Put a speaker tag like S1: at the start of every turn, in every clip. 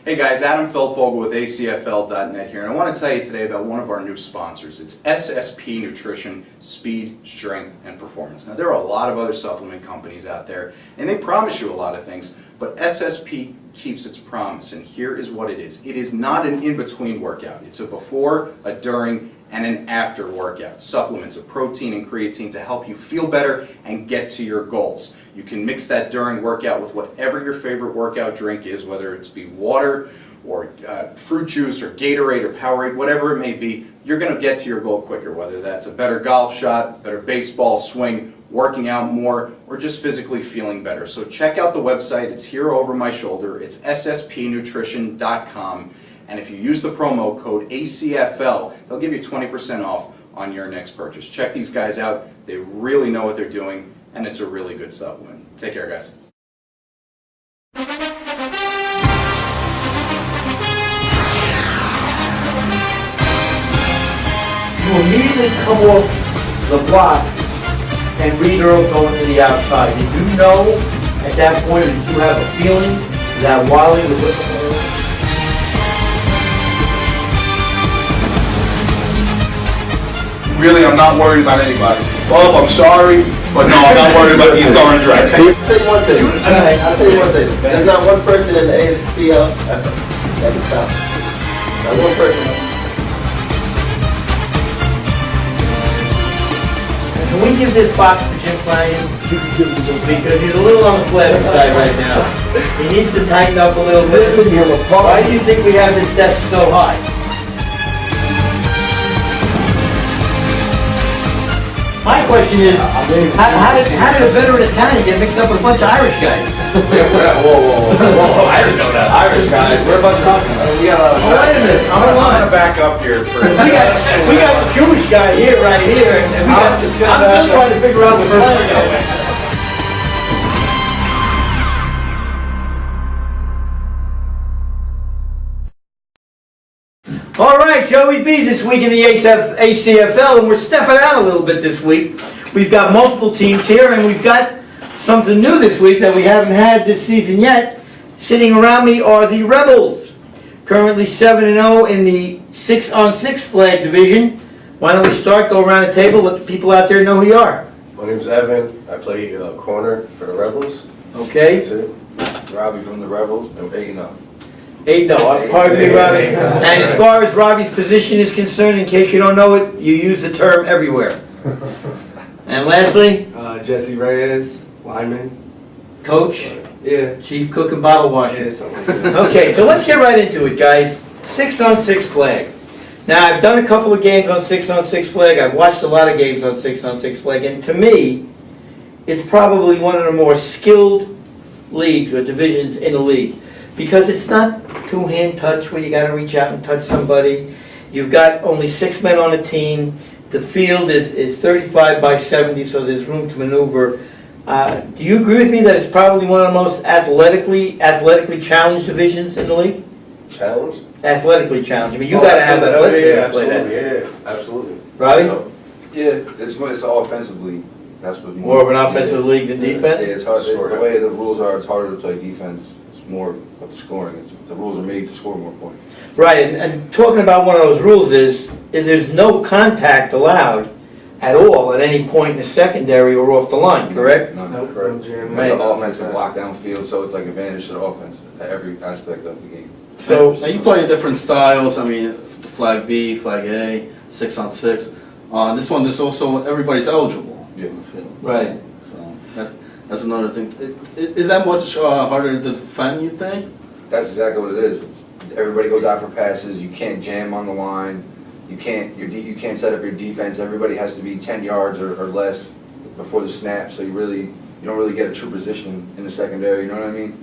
S1: Hey guys, Adam Feldfogel with ACFL.net here, and I want to tell you today about one of our new sponsors. It's SSP Nutrition, Speed, Strength, and Performance. Now there are a lot of other supplement companies out there, and they promise you a lot of things, but SSP keeps its promise, and here is what it is. It is not an in-between workout. It's a before, a during, and an after workout. Supplements of protein and creatine to help you feel better and get to your goals. You can mix that during workout with whatever your favorite workout drink is, whether it's be water or fruit juice or Gatorade or Powerade, whatever it may be. You're going to get to your goal quicker, whether that's a better golf shot, better baseball swing, working out more, or just physically feeling better. So check out the website. It's here over my shoulder. It's sspnutrition.com. And if you use the promo code ACFL, they'll give you 20% off on your next purchase. Check these guys out. They really know what they're doing, and it's a really good supplement. Take care, guys.
S2: You immediately come off the block and read Earl going to the outside. Did you know at that point, or did you have a feeling that Wally was looking for Earl?
S3: Really, I'm not worried about anybody. Bob, I'm sorry, but no, I'm not worried about the East Orange Red.
S4: I'll tell you one thing. I'll tell you one thing. There's not one person in the ACFL at the top. Not one person.
S2: Can we give this box to Jim Flanagan? Because he's a little on the flat side right now. He needs to tighten up a little bit. Why do you think we have this desk so high? My question is, how did a veteran Italian get mixed up with a bunch of Irish guys?
S3: Whoa, I didn't know that. Irish guys, we're a bunch of
S4: We got a lot of
S2: Wait a minute,
S1: I'm going to back up here for
S2: we got the Jewish guy here, right here, and I'm still trying to figure out the first. All right, Joey B this week in the ACFL, and we're stepping out a little bit this week. We've got multiple teams here, and we've got something new this week that we haven't had this season yet. Sitting around me are the Rebels, currently 7-0 in the 6-on-6 flag division. Why don't we start, go around the table, let the people out there know who you are.
S5: My name's Evan. I play corner for the Rebels.
S2: Okay?
S5: That's it.
S3: Robbie from the Rebels, and 8-0.
S2: 8-0, pardon me, Robbie. And as far as Robbie's position is concerned, in case you don't know it, you use the term everywhere. And lastly?
S6: Jesse Reyes, lineman.
S2: Coach?
S6: Yeah.
S2: Chief cook and bottle washer.
S6: Yeah, something like that.
S2: Okay, so let's get right into it, guys. 6-on-6 flag. Now, I've done a couple of games on 6-on-6 flag. I've watched a lot of games on 6-on-6 flag, and to me, it's probably one of the more skilled leagues or divisions in the league. Because it's not two-hand touch where you got to reach out and touch somebody. You've got only 6 men on a team. The field is 35 by 70, so there's room to maneuver. Do you agree with me that it's probably one of the most athletically challenged divisions in the league?
S5: Challenge?
S2: Athletically challenged. I mean, you got to have athleticism
S5: Yeah,
S2: to play that.
S5: absolutely. Yeah, absolutely.
S2: Robbie?
S3: Yeah, it's offensively. That's what
S2: More of an offensive league than defense?
S3: Yeah, it's hard. The way the rules are, it's harder to play defense. It's more of the scoring. The rules are made to score more points.
S2: Right, and talking about one of those rules is there's no contact allowed at all at any point in the secondary or off the line, correct?
S3: No,
S6: Nope,
S5: correct.
S6: no jam.
S3: The offense can block downfield, so it's like advantage to the offense at every aspect of the game.
S2: So,
S7: Now you play in different styles. I mean, the flag B, flag A, 6-on-6. This one, there's also everybody's eligible.
S3: Yeah.
S7: on the field.
S2: right.
S7: So that's another thing. Is that much harder to defend? You think?
S3: That's exactly what it is. Everybody goes out for passes. You can't jam on the line. You can't set up your defense. Everybody has to be 10 yards or less before the snap. So you don't really get a true position in the secondary. You know what I mean?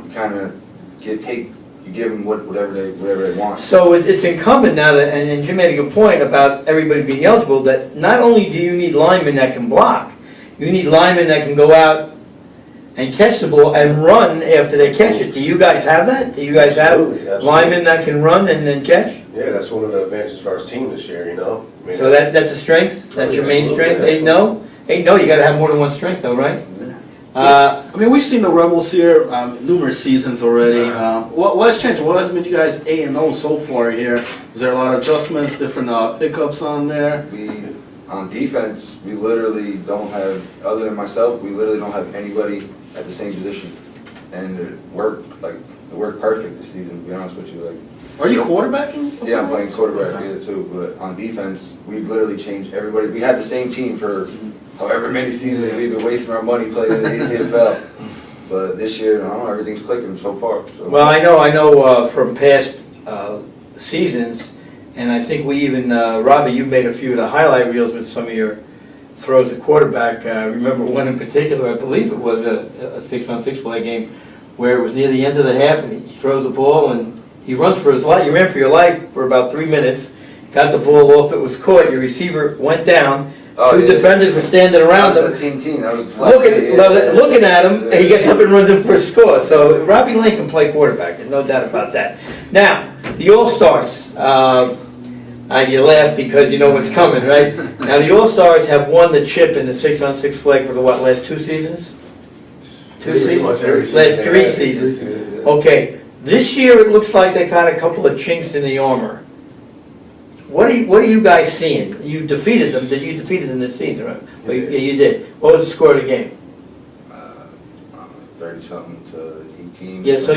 S3: You kind of give them whatever they want.
S2: So it's incumbent now that, and Jim made a good point about everybody being eligible, that not only do you need linemen that can block, you need linemen that can go out and catch the ball and run after they catch it. Do you guys have that? Do you guys
S5: Absolutely,
S2: have
S5: absolutely.
S2: linemen that can run and then catch?
S5: Yeah, that's one of the advantages of our team this year, you know? I mean,
S2: So that's a strength? That's your main strength?
S5: Absolutely.
S2: 8-0? 8-0, you gotta have more than one strength though, right?
S7: I mean, we've seen the Rebels here numerous seasons already. What has changed? What has made you guys 8-0 so far here? Is there a lot of adjustments, different pickups on there?
S3: On defense, we literally don't have, other than myself, we literally don't have anybody at the same position. And it worked perfect this season, to be honest with you. Like,
S7: Are you quarterbacking?
S3: yeah, I'm playing quarterback here too, but on defense, we've literally changed everybody. We had the same team for however many seasons we've been wasting our money playing in the ACFL. But this year, I don't know, everything's clicking so far. So.
S2: Well, I know from past seasons, and I think we even, Robbie, you made a few of the highlight reels with some of your throws at quarterback. I remember one in particular, I believe it was a 6-on-6 play game, where it was near the end of the half, and he throws the ball, and he runs for his life. You ran for your life for about 3 minutes, got the ball off, it was caught, your receiver went down, two defenders were standing around him.
S3: That team, that was
S2: Looking at him, and he gets up and runs in for a score. So Robbie Lane can play quarterback, there's no doubt about that. Now, the All-Stars, you laugh because you know what's coming, right? Now, the All-Stars have won the chip in the 6-on-6 flag for the last 2 seasons? 2 seasons? Last 3 seasons. Okay, this year it looks like they got a couple of chinks in the armor. What are you guys seeing? You defeated them. You defeated them this season, right? Yeah, you did. What was the score of the game?
S3: 30-something to 18.
S2: Yeah, so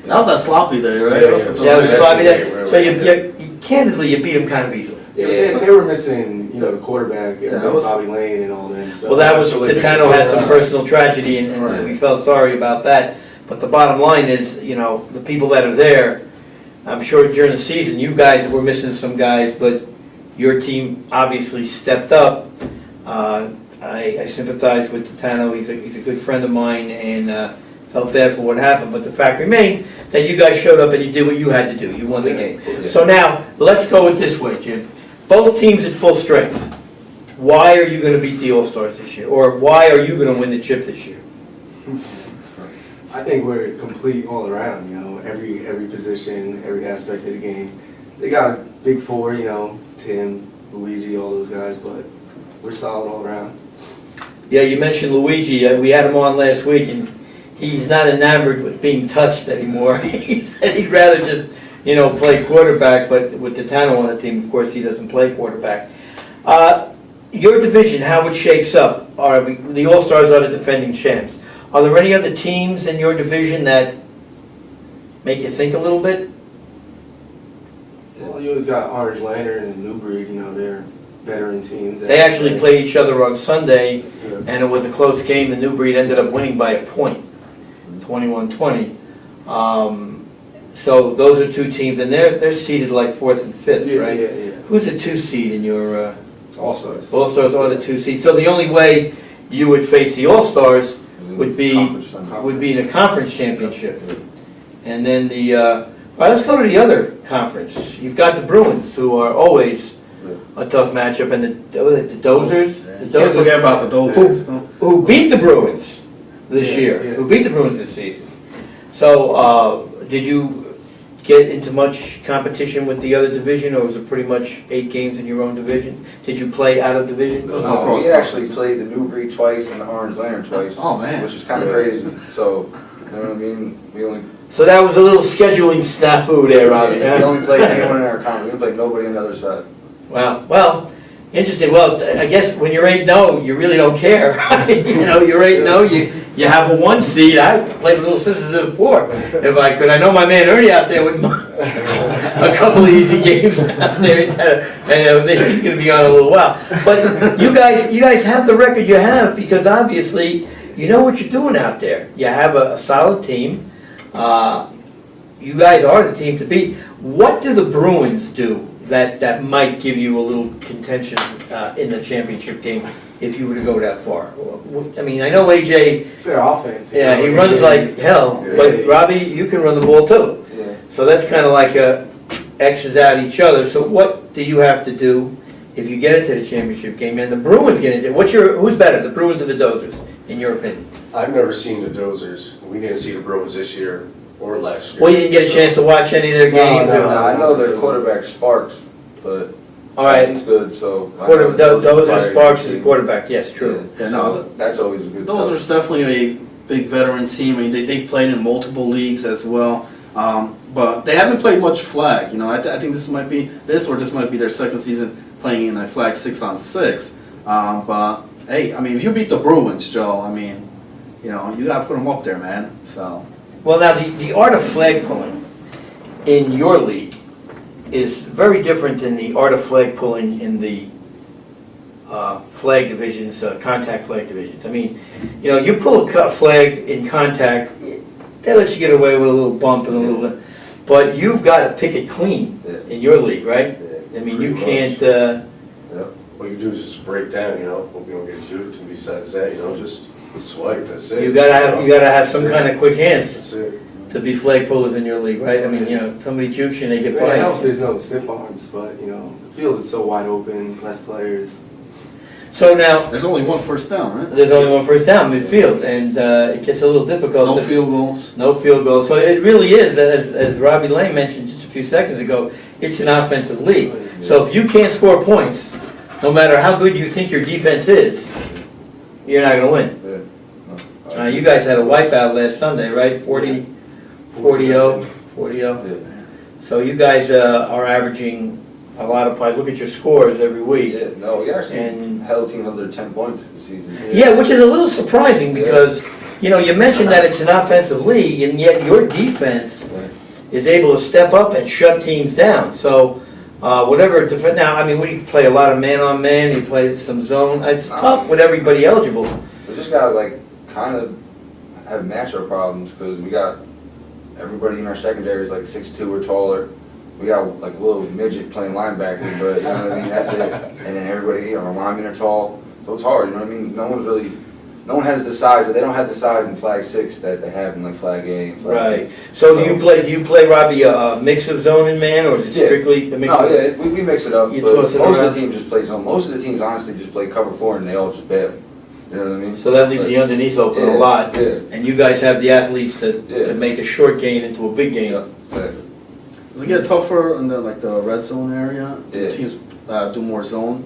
S7: That was that sloppy day, right?
S2: that was sloppy day. So you candidly you beat them kind of easily.
S6: Yeah, they were missing, the quarterback,
S7: that was
S6: Bobby Lane and all that. So
S2: well, that was Titano had some personal tragedy, and we felt sorry about that. But the bottom line is, the people that are there. I'm sure during the season, you guys were missing some guys, but your team obviously stepped up. I sympathize with Titano. He's a good friend of mine, and felt bad for what happened. But the fact remained that you guys showed up and you did what you had to do. You won the game.
S3: Yeah.
S2: So now, let's go with this way, Jim. Both teams at full strength. Why are you going to beat the All-Stars this year? Or why are you going to win the chip this year?
S6: I think we're complete all around, every position, every aspect of the game. They got a big 4, Tim, Luigi, all those guys, but we're solid all around.
S2: Yeah, you mentioned Luigi. We had him on last week, and he's not enamored with being touched anymore. He said he'd rather just, play quarterback, but with Titano on the team, of course, he doesn't play quarterback. Your division, how it shapes up, the All-Stars are the defending champs. Are there any other teams in your division that make you think a little bit?
S6: Well, you always got Orange Lantern and New Breed, they're veteran teams.
S2: They actually played each other on Sunday,
S6: Yeah.
S2: and it was a close game. The New Breed ended up winning by a point, 21-20. So those are 2 teams, and they're seeded like 4th and 5th, right?
S6: Yeah.
S2: Who's the 2 seed in your
S6: All-Stars.
S2: All-Stars are the 2 seeds. So the only way you would face the All-Stars would be in a conference championship. And then all right, let's go to the other conference. You've got the Bruins, who are always a tough matchup, and the Dozers. The
S7: Don't forget about the Dozers.
S2: who beat the Bruins this year,
S6: yeah.
S2: who beat the Bruins this season. So, did you get into much competition with the other division, or was it pretty much 8 games in your own division? Did you play out of division?
S3: We actually played the New Breed twice and the Orange Lantern twice.
S7: Oh, man.
S3: Which is kind of crazy. So, you know what I mean? We only
S2: So that was a little scheduling snafu there, Robbie.
S3: we only played anyone in our conference. We didn't play nobody on the other side.
S2: Wow. Well, interesting. Well, I guess when you're 8-0, you really don't care. You're 8-0, you have a 1 seed. I played Little Sisters of the Poor if I could. I know my man Ernie out there with a couple of easy games out there. He's going to be on a little while. But you guys have the record you have because obviously you know what you're doing out there. You have a solid team. You guys are the team to beat. What do the Bruins do that might give you a little contention in the championship game if you were to go that far? I mean, I know AJ.
S6: It's their offense.
S2: Yeah, he runs like hell, but Robbie, you can run the ball too.
S6: Yeah.
S2: So that's kind of like X's out each other. So what do you have to do if you get into the championship game and the Bruins get into it? Who's better, the Bruins or the Dozers, in your opinion?
S5: I've never seen the Dozers. We didn't see the Bruins this year or last year.
S2: Well, you didn't get a chance to watch any of their games?
S6: No.
S3: I know their quarterback Sparks, but
S2: All right.
S3: He's good, so. I
S2: Quarter,
S3: know
S2: those are
S3: prior
S2: Sparks as
S3: team.
S2: a quarterback, yes, true.
S7: Yeah, no,
S3: So that's always a good.
S7: those are definitely a big veteran team. I mean, they played in multiple leagues as well. But they haven't played much flag. You know, I think this might be their second season playing in a flag 6-on-6. But hey, I mean, if you beat the Bruins, Joe, I mean, you know, you gotta put them up there, man. So
S2: Well, now, the art of flag pulling in your league is very different than the art of flag pulling in the flag divisions, contact flag divisions. I mean, you know, you pull a flag in contact, they let you get away with a little bump and a little bit, but you've got to pick it clean in your league, right? I mean, you can't,
S5: What you do is just break down, you know, hope you don't get juked, and besides that, you know, just swipe, that's it.
S2: you gotta have some kind of quick hands
S5: That's it.
S2: to be flag pullers in your league, right? I mean, you know, somebody jukes you and they get
S6: It helps
S2: fined.
S6: there's no stiff arms, but, you know, the field is so wide open, less players.
S2: So now,
S7: there's only one first down, right?
S2: there's only one first down midfield, and it gets a little difficult.
S7: No field goals.
S2: No field goals. So it really is, as Robbie Lane mentioned just a few seconds ago, it's an offensive league. So if you can't score points, no matter how good you think your defense is, you're not gonna win.
S3: Yeah.
S2: You guys had a wipeout last Sunday, right? 40-0, 40-0.
S3: Yeah.
S2: So you guys are averaging a lot of points. Look at your scores every week.
S3: Yeah, no, we actually
S2: And-
S3: held a team under 10 points this season.
S2: Yeah, which is a little surprising because, you know, you mentioned that it's an offensive league, and yet your defense is able to step up and shut teams down. So, whatever, now, I mean, we play a lot of man-on-man, you play some zone, it's tough with everybody eligible.
S3: We just gotta like kind of have matchup problems because we got everybody in our secondary is like 6'2" or taller. We got like a little midget playing linebacker, but you know what I mean, that's it. And then everybody, you know, our linemen are tall, so it's hard, you know what I mean? No one has the size, they don't have the size in flag 6 that they have in like flag A and flag
S2: Right. So do you play, Robbie, a mix of zone and man, or is it
S3: Yeah.
S2: strictly a mix of?
S3: No, yeah, we mix it up,
S2: You
S3: but
S2: toss it
S3: most
S2: around?
S3: of the teams just play zone. Most of the teams honestly just play cover 4 and they all just bail. You know what I mean?
S2: So that leaves the underneath open a
S3: Yeah,
S2: lot,
S3: yeah.
S2: and you guys have the athletes to
S3: Yeah.
S2: make a short gain into a big gain.
S3: Yeah, exactly.
S7: Does it get tougher in the red zone area?
S3: Yeah.
S7: Teams do more zone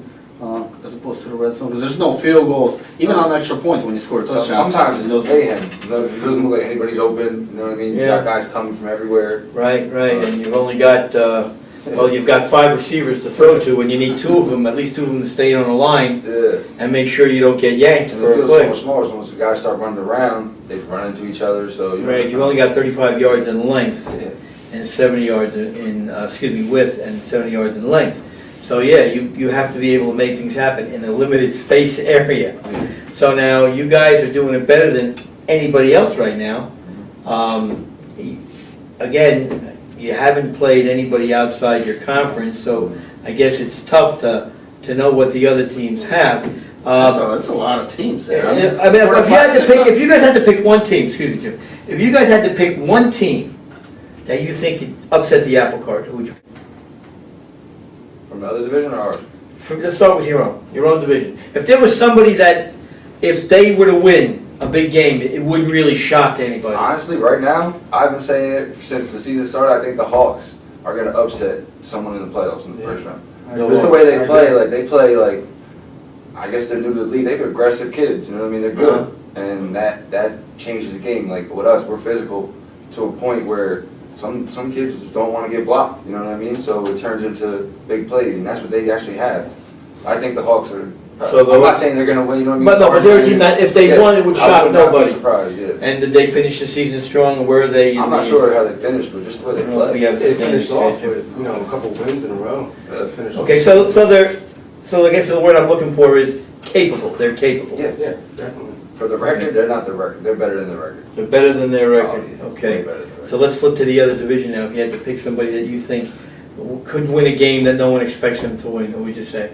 S7: as opposed to the red zone because there's no field goals, even on extra points when you score a touchdown.
S3: Sometimes it's mayhem. It doesn't look like anybody's open, you know what I mean? You
S2: Yeah.
S3: got guys coming from everywhere.
S2: Right, and you've only got, you've got 5 receivers to throw to, and you need 2 of them, at least 2 of them to stay on the line
S3: Yeah.
S2: and make sure you don't get yanked
S3: And
S2: for
S3: the
S2: a
S3: field's so
S2: click.
S3: much smaller, so once the guys start running around, they run into each other, so you know.
S2: Right, you've only got 35 yards in length
S3: Yeah.
S2: and 70 yards width and 70 yards in length. So yeah, you have to be able to make things happen in a limited space area. So now you guys are doing it better than anybody else right now. Again, you haven't played anybody outside your conference, so I guess it's tough to know what the other teams have.
S7: That's a lot of teams there.
S2: I mean, if you guys had to pick one team, excuse me, Jim, if you guys had to pick one team that you think could upset the apple cart, who would you?
S3: From the other division or ours?
S2: Let's start with your own division. If there was somebody that, if they were to win a big game, it wouldn't really shock anybody.
S3: Honestly, right now, I've been saying it since the season started, I think the Hawks are gonna upset someone in the playoffs in the first round. Just the way they play like, I guess they're new to the league, they're aggressive kids, you know what I mean, they're good. And that changes the game, like with us, we're physical to a point where some kids just don't wanna get blocked, you know what I mean? So it turns into big plays, and that's what they actually have. I think the Hawks are, I'm not saying they're gonna win, you know what I mean?
S2: But no, but they're a team that, if they won, it would shock
S3: I would not be
S2: nobody.
S3: surprised, yeah.
S2: And did they finish the season strong, or where are they?
S3: I'm not sure how they finished, but just the way they
S2: Well,
S3: play.
S2: we have
S6: They
S2: the
S6: finished
S2: standings.
S6: off with, you know, a couple wins in a row. Finished off-
S2: Okay, so I guess the word I'm looking for is capable, they're capable.
S3: Yeah,
S6: Yeah, definitely.
S3: for the record, they're not the record, they're better than the record.
S2: They're better than their record,
S3: Oh, yeah,
S2: okay.
S3: way better than the record.
S2: So let's flip to the other division now. If you had to pick somebody that you think could win a game that no one expects them to win, who would you say?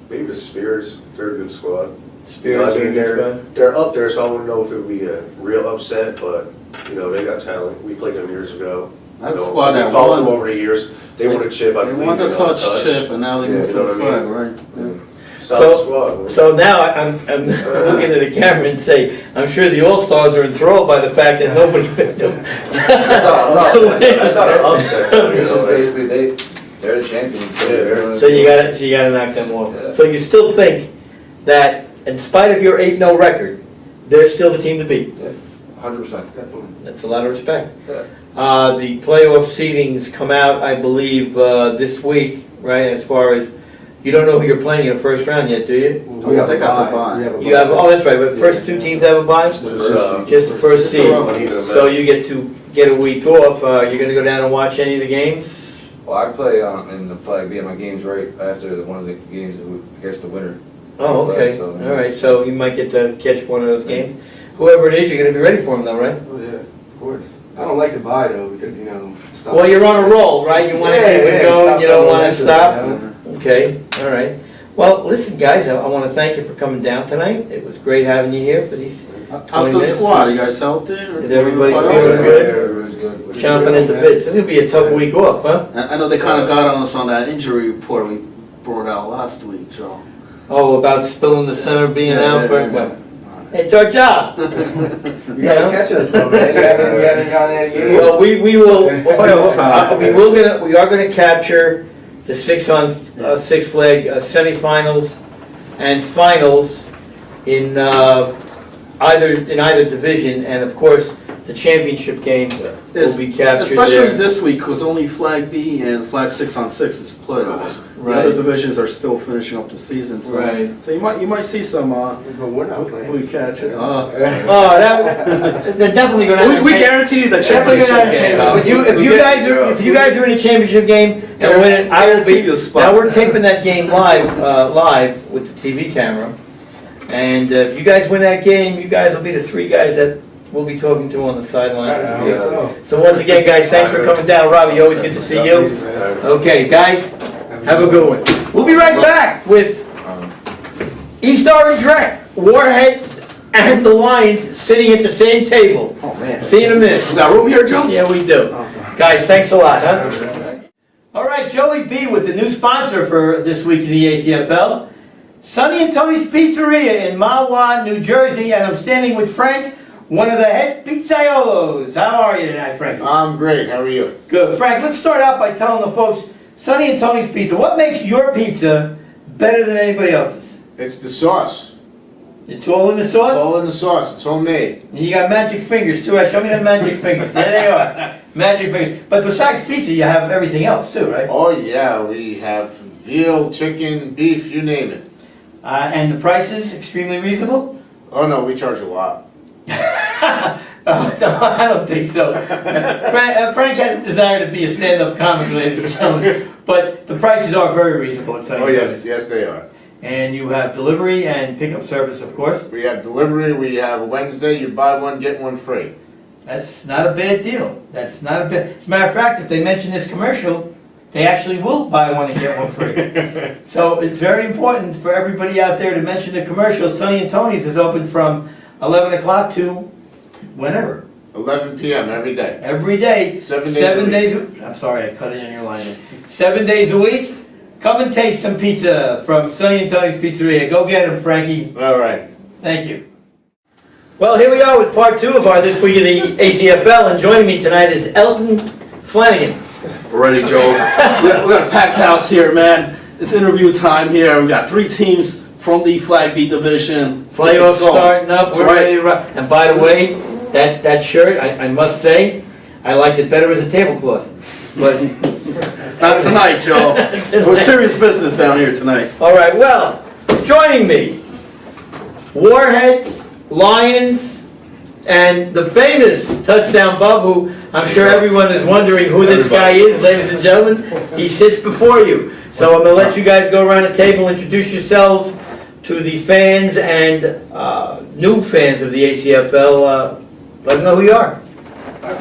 S5: Maybe the Spears, they're a good squad.
S2: Spears
S5: I mean,
S2: or Good
S5: they're up there, so I wouldn't know if it would be a real upset, but, you know, they got talent. We played them years ago.
S7: That's
S5: You know,
S7: squad that
S5: we followed them
S7: won.
S5: over the years. They won a chip, I
S7: They
S5: believe.
S7: won the
S5: you know,
S7: touch chip, and now they
S5: Yeah,
S7: moved
S5: you
S7: to
S5: know
S7: the
S5: what I
S7: flag,
S5: mean?
S7: right? Yeah.
S5: Solid squad.
S2: So now I'm looking at the camera and say, I'm sure the All-Stars are enthralled by the fact that nobody picked them.
S5: That's not an upset, though, you
S3: This is
S5: know,
S3: basically, They're the champions.
S2: So you gotta knock them off.
S3: Yeah.
S2: So you still think that in spite of your 8-0 record, they're still the team to beat?
S3: 100%.
S6: Definitely.
S2: That's a lot of respect.
S3: Yeah.
S2: The playoff seedings come out, I believe, this week, right? As far as, you don't know who you're playing in the first round yet, do you?
S6: We have
S7: They
S6: a
S7: got the
S6: bye.
S7: bye.
S6: We have a
S2: You have,
S6: bye.
S2: oh, that's right, but the first two teams have a bye?
S5: Just
S2: Just the first seed.
S5: Either
S2: So you get to get a week off. You're gonna go down and watch any of the games?
S3: Well, I play in the Flag B, and my game's right after one of the games against the winner.
S2: Oh, okay.
S3: So-
S2: All right, so you might get to catch one of those games. Whoever it is, you're gonna be ready for them though, right?
S6: Oh, yeah, of course. I don't like to buy though, because, you know, stuff.
S2: Well, you're on a roll, right? You wanna keep it going, you don't wanna stop? Okay, all right. Well, listen, guys, I wanna thank you for coming down tonight. It was great having you here for these
S7: How's the
S2: 20 minutes.
S7: squad? You guys healthy? Or
S2: Is everybody
S7: playoffs?
S2: feeling good?
S3: Everybody's good.
S2: Chomping into bits. This is gonna be a tough week off, huh?
S7: I know they kind of got on us on that injury report we brought out last week, Joe.
S2: Oh, about spilling the center being out for, well, it's our job.
S6: You gotta catch us though, man. We haven't gotten any games.
S2: Well, we will, we are gonna capture the 6-on-6 flag semifinals and finals in either division, and of course, the championship game will be captured
S7: Especially
S2: there.
S7: this week, because only Flag B and Flag 6-on-6 is playoffs. The
S2: Right.
S7: other divisions are still finishing up the season, so,
S2: Right.
S7: so you might see some
S6: But we're not playing.
S7: we catch it.
S2: Oh, they're definitely gonna have
S7: We
S2: to
S7: guarantee you the
S2: definitely gonna have to
S7: championship game.
S2: But if you guys are in a championship game and win it, I will
S7: Guarantee
S2: be.
S7: you a spot.
S2: Now, we're taping that game live with the TV camera. And if you guys win that game, you guys will be the 3 guys that we'll be talking to on the sideline.
S6: I hope so.
S2: So once again, guys, thanks for coming down. Robbie, always good to see you. Okay, guys, have a good one. We'll be right back with East Orange Rec, Warheads, and the Lions sitting at the same table.
S7: Oh, man.
S2: See you in a minute.
S7: We got room here, Joe?
S2: Yeah, we do. Guys, thanks a lot, huh? All right, Joey B with the new sponsor for this week of the ACFL, Sonny and Tony's Pizzeria in Mahwah, New Jersey, and I'm standing with Frank, one of the head pizzaiolos. How are you tonight, Frank?
S8: I'm great. How are you?
S2: Good. Frank, let's start out by telling the folks, Sonny and Tony's Pizza, what makes your pizza better than anybody else's?
S8: It's the sauce.
S2: It's all in the
S8: It's
S2: sauce?
S8: all in the sauce. It's homemade.
S2: And you got magic fingers too, right? Show me the magic fingers. There they are. Magic fingers. But besides pizza, you have everything else too, right?
S8: Oh yeah, we have veal, chicken, beef, you name it.
S2: And the price is extremely reasonable?
S8: Oh no, we charge a lot.
S2: Oh, no, I don't think so. Frank has a desire to be a stand-up comic, ladies and gentlemen, but the prices are very reasonable. At
S8: Oh yes, yes they are.
S2: And you have delivery and pickup service, of course.
S8: We have delivery. We have Wednesday. You buy one, get one free.
S2: That's not a bad deal. That's not a bad. As a matter of fact, if they mention this commercial, they actually will buy one and get one free. So it's very important for everybody out there to mention the commercial. Sonny and Tony's is open from 11 o'clock to whenever.
S8: 11 p.m. every day.
S2: Every day.
S8: 7 days
S2: 7
S8: a
S2: days. I'm sorry, I cut it in your line there. 7 days a week. Come and taste some pizza from Sonny and Tony's Pizzeria. Go get them, Frankie.
S8: All right.
S2: Thank you. Well, here we are with part 2 of our This Week of the ACFL, and joining me tonight is Elton Flanagan.
S7: We're ready, Joe. we got a packed house here, man. It's interview time here. We got 3 teams from the Flag B division.
S2: Playoffs starting up.
S7: That's
S2: We're
S7: right.
S2: ready to rock. And by the way, that shirt, I must say, I liked it better as a tablecloth. But
S7: Not tonight, Joe. We're serious business down here tonight.
S2: all right, well, joining me, Warheads, Lions, and the famous touchdown BUbb, who I'm sure everyone is wondering who this guy is, ladies and gentlemen. He sits before you. So I'm going to let you guys go around the table, introduce yourselves to the fans and new fans of the ACFL. Let them know who you are.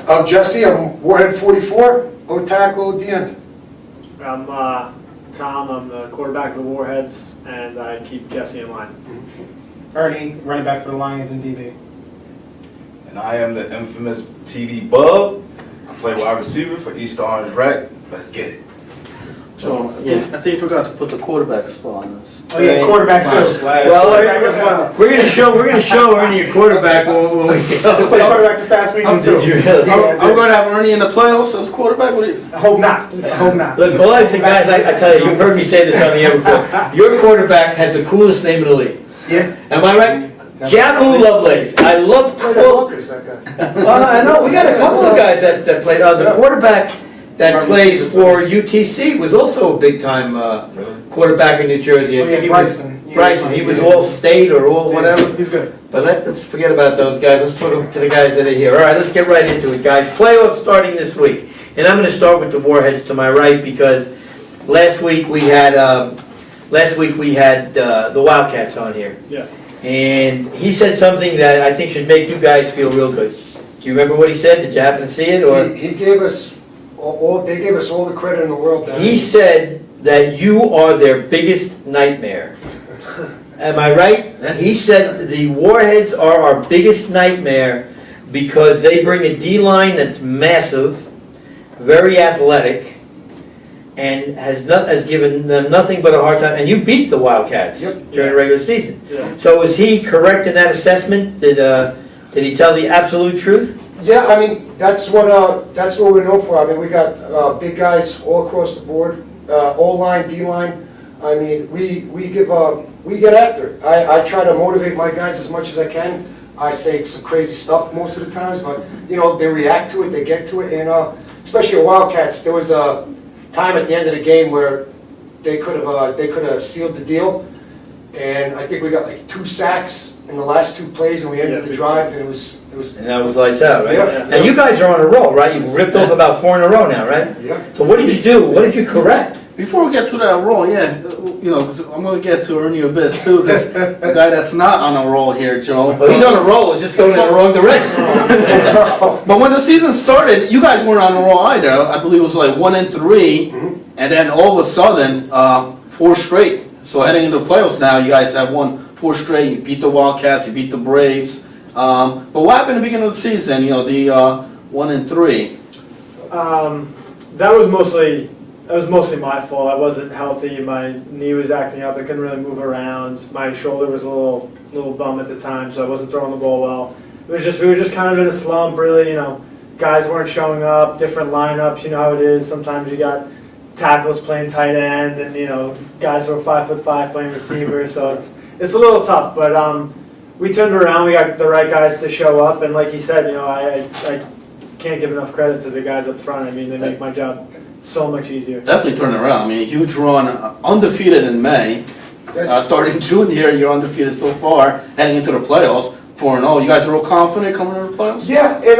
S9: I'm Jesse, I'm Warhead 44, O tackle at the end.
S10: I'm Tom, I'm the quarterback of the Warheads, and I keep Jesse in line.
S11: Ernie, running back for the Lions and DB.
S12: And I am the infamous TD BUbb. I play wide receiver for East Orange Rec. Let's get it.
S7: Joe, I think you forgot to put the quarterback spot on this.
S11: Oh yeah, quarterback too.
S2: Well, we're gonna show Ernie a quarterback when we
S11: Just played quarterback this past weekend too.
S2: Did you really?
S11: Yeah,
S7: Are we going to have Ernie in the playoffs as quarterback? What do you?
S11: I hope not. I hope not.
S2: Look, well, listen, guys, I tell you, you've heard me say this on the air before. Your quarterback has the coolest name in the league.
S11: Yeah.
S2: Am I right? Jabu Lovelace. I love. Well, I know we got a couple of guys that played. The quarterback that plays for UTC was also a big time quarterback in New Jersey. I think he was Bryson. He was all state or all whatever.
S11: He's good.
S2: But let's forget about those guys. Let's put them to the guys that are here. All right, let's get right into it, guys. Playoffs starting this week, and I'm going to start with the Warheads to my right because last week we had the Wildcats on here.
S10: Yeah.
S2: And he said something that I think should make you guys feel real good. Do you remember what he said? Did you happen to see it? Or
S9: He gave us they gave us all the credit in the world.
S2: he said that you are their biggest nightmare. Am I right? He said the Warheads are our biggest nightmare because they bring a D-line that's massive, very athletic, and has given them nothing but a hard time. And you beat the Wildcats during the regular season.
S10: Yeah.
S2: So was he correct in that assessment? Did he tell the absolute truth?
S9: Yeah, I mean that's what we're known for. I mean we got big guys all across the board, O-line, D-line. I mean we get after it. I try to motivate my guys as much as I can. I say some crazy stuff most of the times, but you know they react to it, they get to it, and especially at Wildcats, there was a time at the end of the game where they could have sealed the deal, and I think we got like 2 sacks in the last 2 plays, and we ended the drive, and it was.
S2: And that was lights out, right?
S9: Yeah.
S2: And you guys are on a roll, right? You've ripped off about 4 in a row now, right?
S9: Yeah.
S2: So what did you do? What did you correct?
S7: Before we get to that roll, because I'm going to get to Ernie a bit too, because the guy that's not on a roll here, Joe.
S2: Well, he's on a roll. It's just going in the wrong direction.
S7: But when the season started, you guys weren't on a roll either. I believe it was like 1-3, and then all of a sudden, 4 straight. So heading into the playoffs now, you guys have won 4 straight. You beat the Wildcats, you beat the Braves. But what happened at the beginning of the season? You know, the 1-3.
S10: That was mostly my fault. I wasn't healthy. My knee was acting up. I couldn't really move around. My shoulder was a little bum at the time, so I wasn't throwing the ball well. We were just kind of in a slump, really. You know, guys weren't showing up. Different lineups. You know how it is. Sometimes you got tackles playing tight end, and you know guys who are 5'5" playing receiver. So it's a little tough, but we turned around. We got the right guys to show up, and like you said, you know, I can't give enough credit to the guys up front. I mean, they make my job so much easier. Definitely
S7: turn around. I mean, a huge run, undefeated in May. Starting June here, you're undefeated so far, heading into the playoffs, 4-0. You guys are real confident coming into the playoffs?
S9: Yeah, and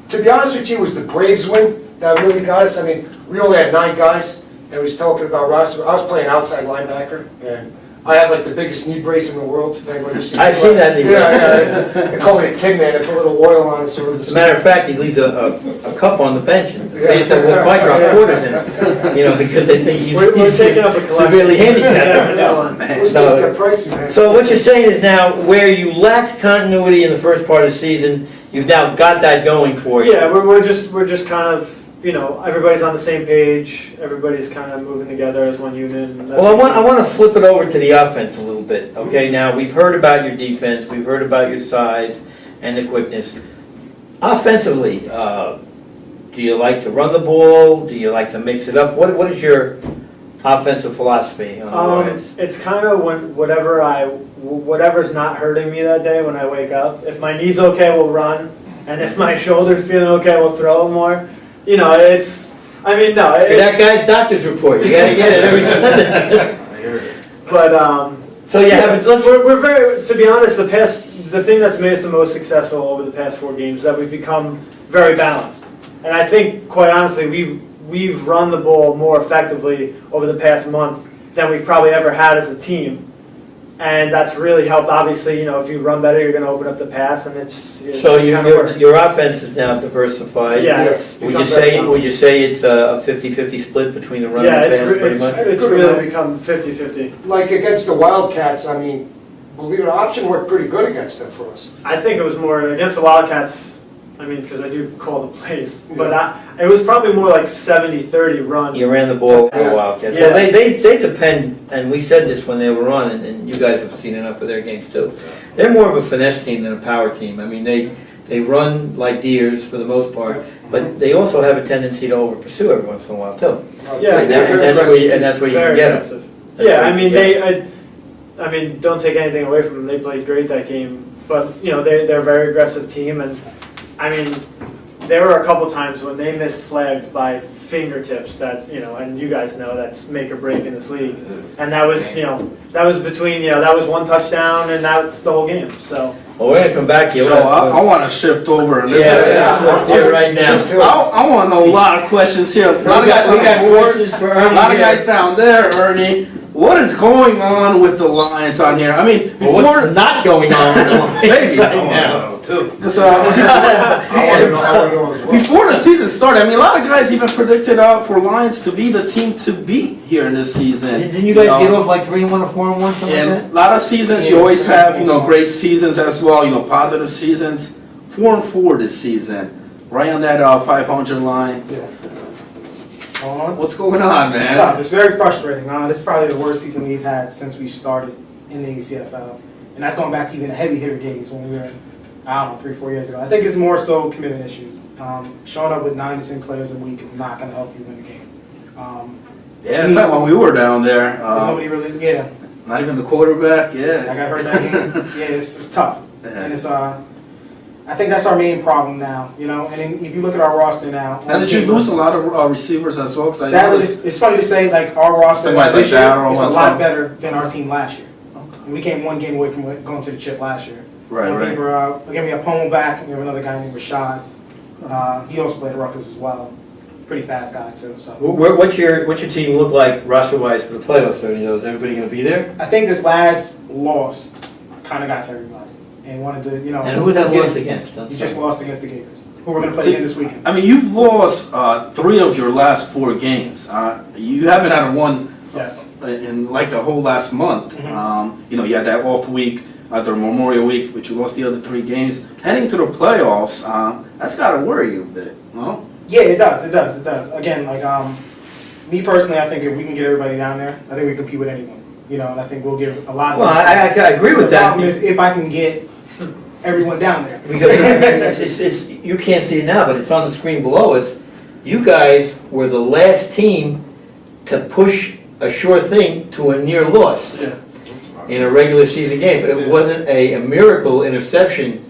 S9: to be honest with you, it was the Braves win that really got us. I mean, we only had 9 guys, and we was talking about roster. I was playing outside linebacker, and I have like the biggest knee brace in the world. If anyone who's seen
S2: I've seen that knee brace.
S9: They call me a tin man. They put a little oil on it. So
S2: As a matter of fact, he leaves a cup on the bench, and fans that will probably drop quarters in it, you know, because they think he's
S10: taking up a collection.
S2: severely handicapped. So what you're saying is now, where you lacked continuity in the first part of the season, you've now got that going for you.
S10: Yeah, we're just kind of, you know, everybody's on the same page. Everybody's kind of moving together as one unit. And that's
S2: Well, I want to flip it over to the offense a little bit. Okay, now we've heard about your defense, we've heard about your size and the quickness. Offensively, do you like to run the ball? Do you like to mix it up? What is your offensive philosophy on the Warheads?
S10: It's kind of whatever's not hurting me that day when I wake up. If my knee's okay, we'll run, and if my shoulder's feeling okay, we'll throw it more. You know,
S2: that guy's doctor's report. You gotta get it every Sunday.
S10: But
S2: so you have.
S10: We're very. To be honest, the thing that's made us the most successful over the past 4 games is that we've become very balanced, and I think, quite honestly, we've run the ball more effectively over the past month than we've probably ever had as a team. And that's really helped. Obviously, you know, if you run better, you're going to open up the pass, and it's
S2: so your offense is now diversified.
S10: Yeah.
S2: Would you say it's a 50-50 split between the run and the pass, pretty much?
S10: It's really become 50-50.
S9: Like against the Wildcats, I mean, believe it or not, option worked pretty good against them for us.
S10: I think it was more against the Wildcats. I mean, because I do call the plays. But it was probably more like 70-30 run.
S2: You ran the ball for a while, kids. Well,
S10: Yeah.
S2: they depend, and we said this when they were on, and you guys have seen enough of their games too. They're more of a finesse team than a power team. I mean, they run like deers for the most part, but they also have a tendency to over pursue every once in a while too.
S10: Yeah,
S2: And
S10: they're very
S2: that's where you can
S10: very
S2: get them.
S10: aggressive. Yeah, I mean, I mean, don't take anything away from them. They played great that game, but you know, they're a very aggressive team, and I mean, there were a couple times when they missed flags by fingertips that, you know, and you guys know that's make or break in this league. And that was, you know, that was between, you know, that was one touchdown and that's the whole game. So.
S2: Well, we're gonna come back to you.
S7: So I want to shift over and this.
S2: Let's do it right now.
S7: I want to know a lot of questions here. A lot of guys on the boards, a lot of guys down there, Ernie. What is going on with the Lions on here? I mean,
S2: Well,
S7: before
S2: what's not going on with the Lions
S7: Maybe.
S2: right now?
S7: because before the season started, I mean, a lot of guys even predicted for Lions to be the team to beat here in this season.
S2: Didn't you guys get off like 3-1 or 4-1, something
S7: And
S2: like
S7: a lot of seasons, you always have, you know, great seasons as well, you know, positive seasons. 4-4 this season, right on that 500 line. What's going on,
S11: It's
S7: man?
S11: tough. It's very frustrating. This is probably the worst season we've had since we started in the ACFL. And that's going back to even the heavy hitter days when we were in, I don't know, 3-4 years ago. I think it's more so commitment issues. Showing up with 9 to 10 players a week is not going to help you win the game.
S7: Yeah, the time when we were down there,
S11: There's nobody really, yeah.
S7: not even the quarterback, yeah.
S11: Like I heard that game. Yeah, it's tough.
S7: Yeah.
S11: And it's I think that's our main problem now, you know. And then if you look at our roster now,
S7: Now, did you lose a lot of receivers as well? 'Cause I
S11: sadly,
S7: noticed-
S11: it's funny to say, like our roster
S7: Somebody's
S11: this
S7: like
S11: year
S7: Darryl
S11: is a
S7: and
S11: lot
S7: stuff.
S11: better than our team last year. And we came one game away from going to the chip last year.
S7: Right,
S11: And
S7: right.
S11: Again, we have Pomo back, and we have another guy named Rashad. He also played at Rutgers as well. Pretty fast guy too. So
S2: What's your team look like roster-wise for the playoffs, Ernie? Is everybody gonna be there?
S11: I think this last loss kind of got to everybody and wanted to, you know.
S2: And who was that
S11: let's get
S2: loss
S11: it.
S2: against? I'm
S11: You
S2: sorry.
S11: just lost against the Gators, who we're going to play
S7: See,
S11: again this weekend.
S7: I mean, you've lost 3 of your last 4 games. You haven't had one
S11: Yes.
S7: in like the whole last month.
S11: Mhm.
S7: You know, you had that off week, the Memorial Week, but you lost the other 3 games. Heading to the playoffs, that's got to worry you a bit, no?
S11: Yeah, it does. It does. It does. Again, like me personally, I think if we can get everybody down there, I think we compete with anyone. You know, and I think we'll give a lot of.
S2: Well, I agree with
S11: The
S2: that.
S11: problem is if I can get everyone down there.
S2: Because you can't see it now, but it's on the screen below us. You guys were the last team to push a sure thing to a near loss in a regular season game. But it wasn't a miracle interception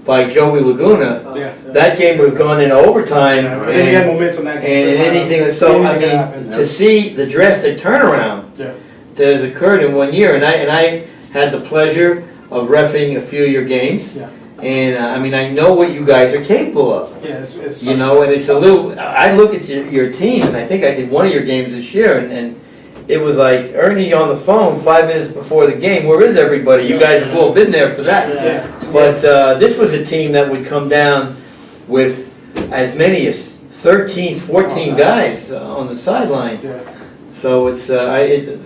S2: by Joey Laguna.
S11: Yeah.
S2: That game would have gone into overtime.
S11: And then he had momentum that game.
S2: And anything, so I
S11: anything could
S2: mean,
S11: happen.
S2: to see the drastic turnaround
S11: Yeah.
S2: that has occurred in 1 year, and I had the pleasure of reffing a few of your games.
S11: Yeah.
S2: And I mean, I know what you guys are capable of.
S11: Yeah, it's
S2: You know, and it's a little, I look at your team, and I think I did one of your games this year, and it was like Ernie on the phone 5 minutes before the game, where is everybody? You guys have all been there for that.
S11: Yeah.
S2: But this was a team that would come down with as many as 13, 14 guys on the sideline.
S11: Yeah.
S2: So it's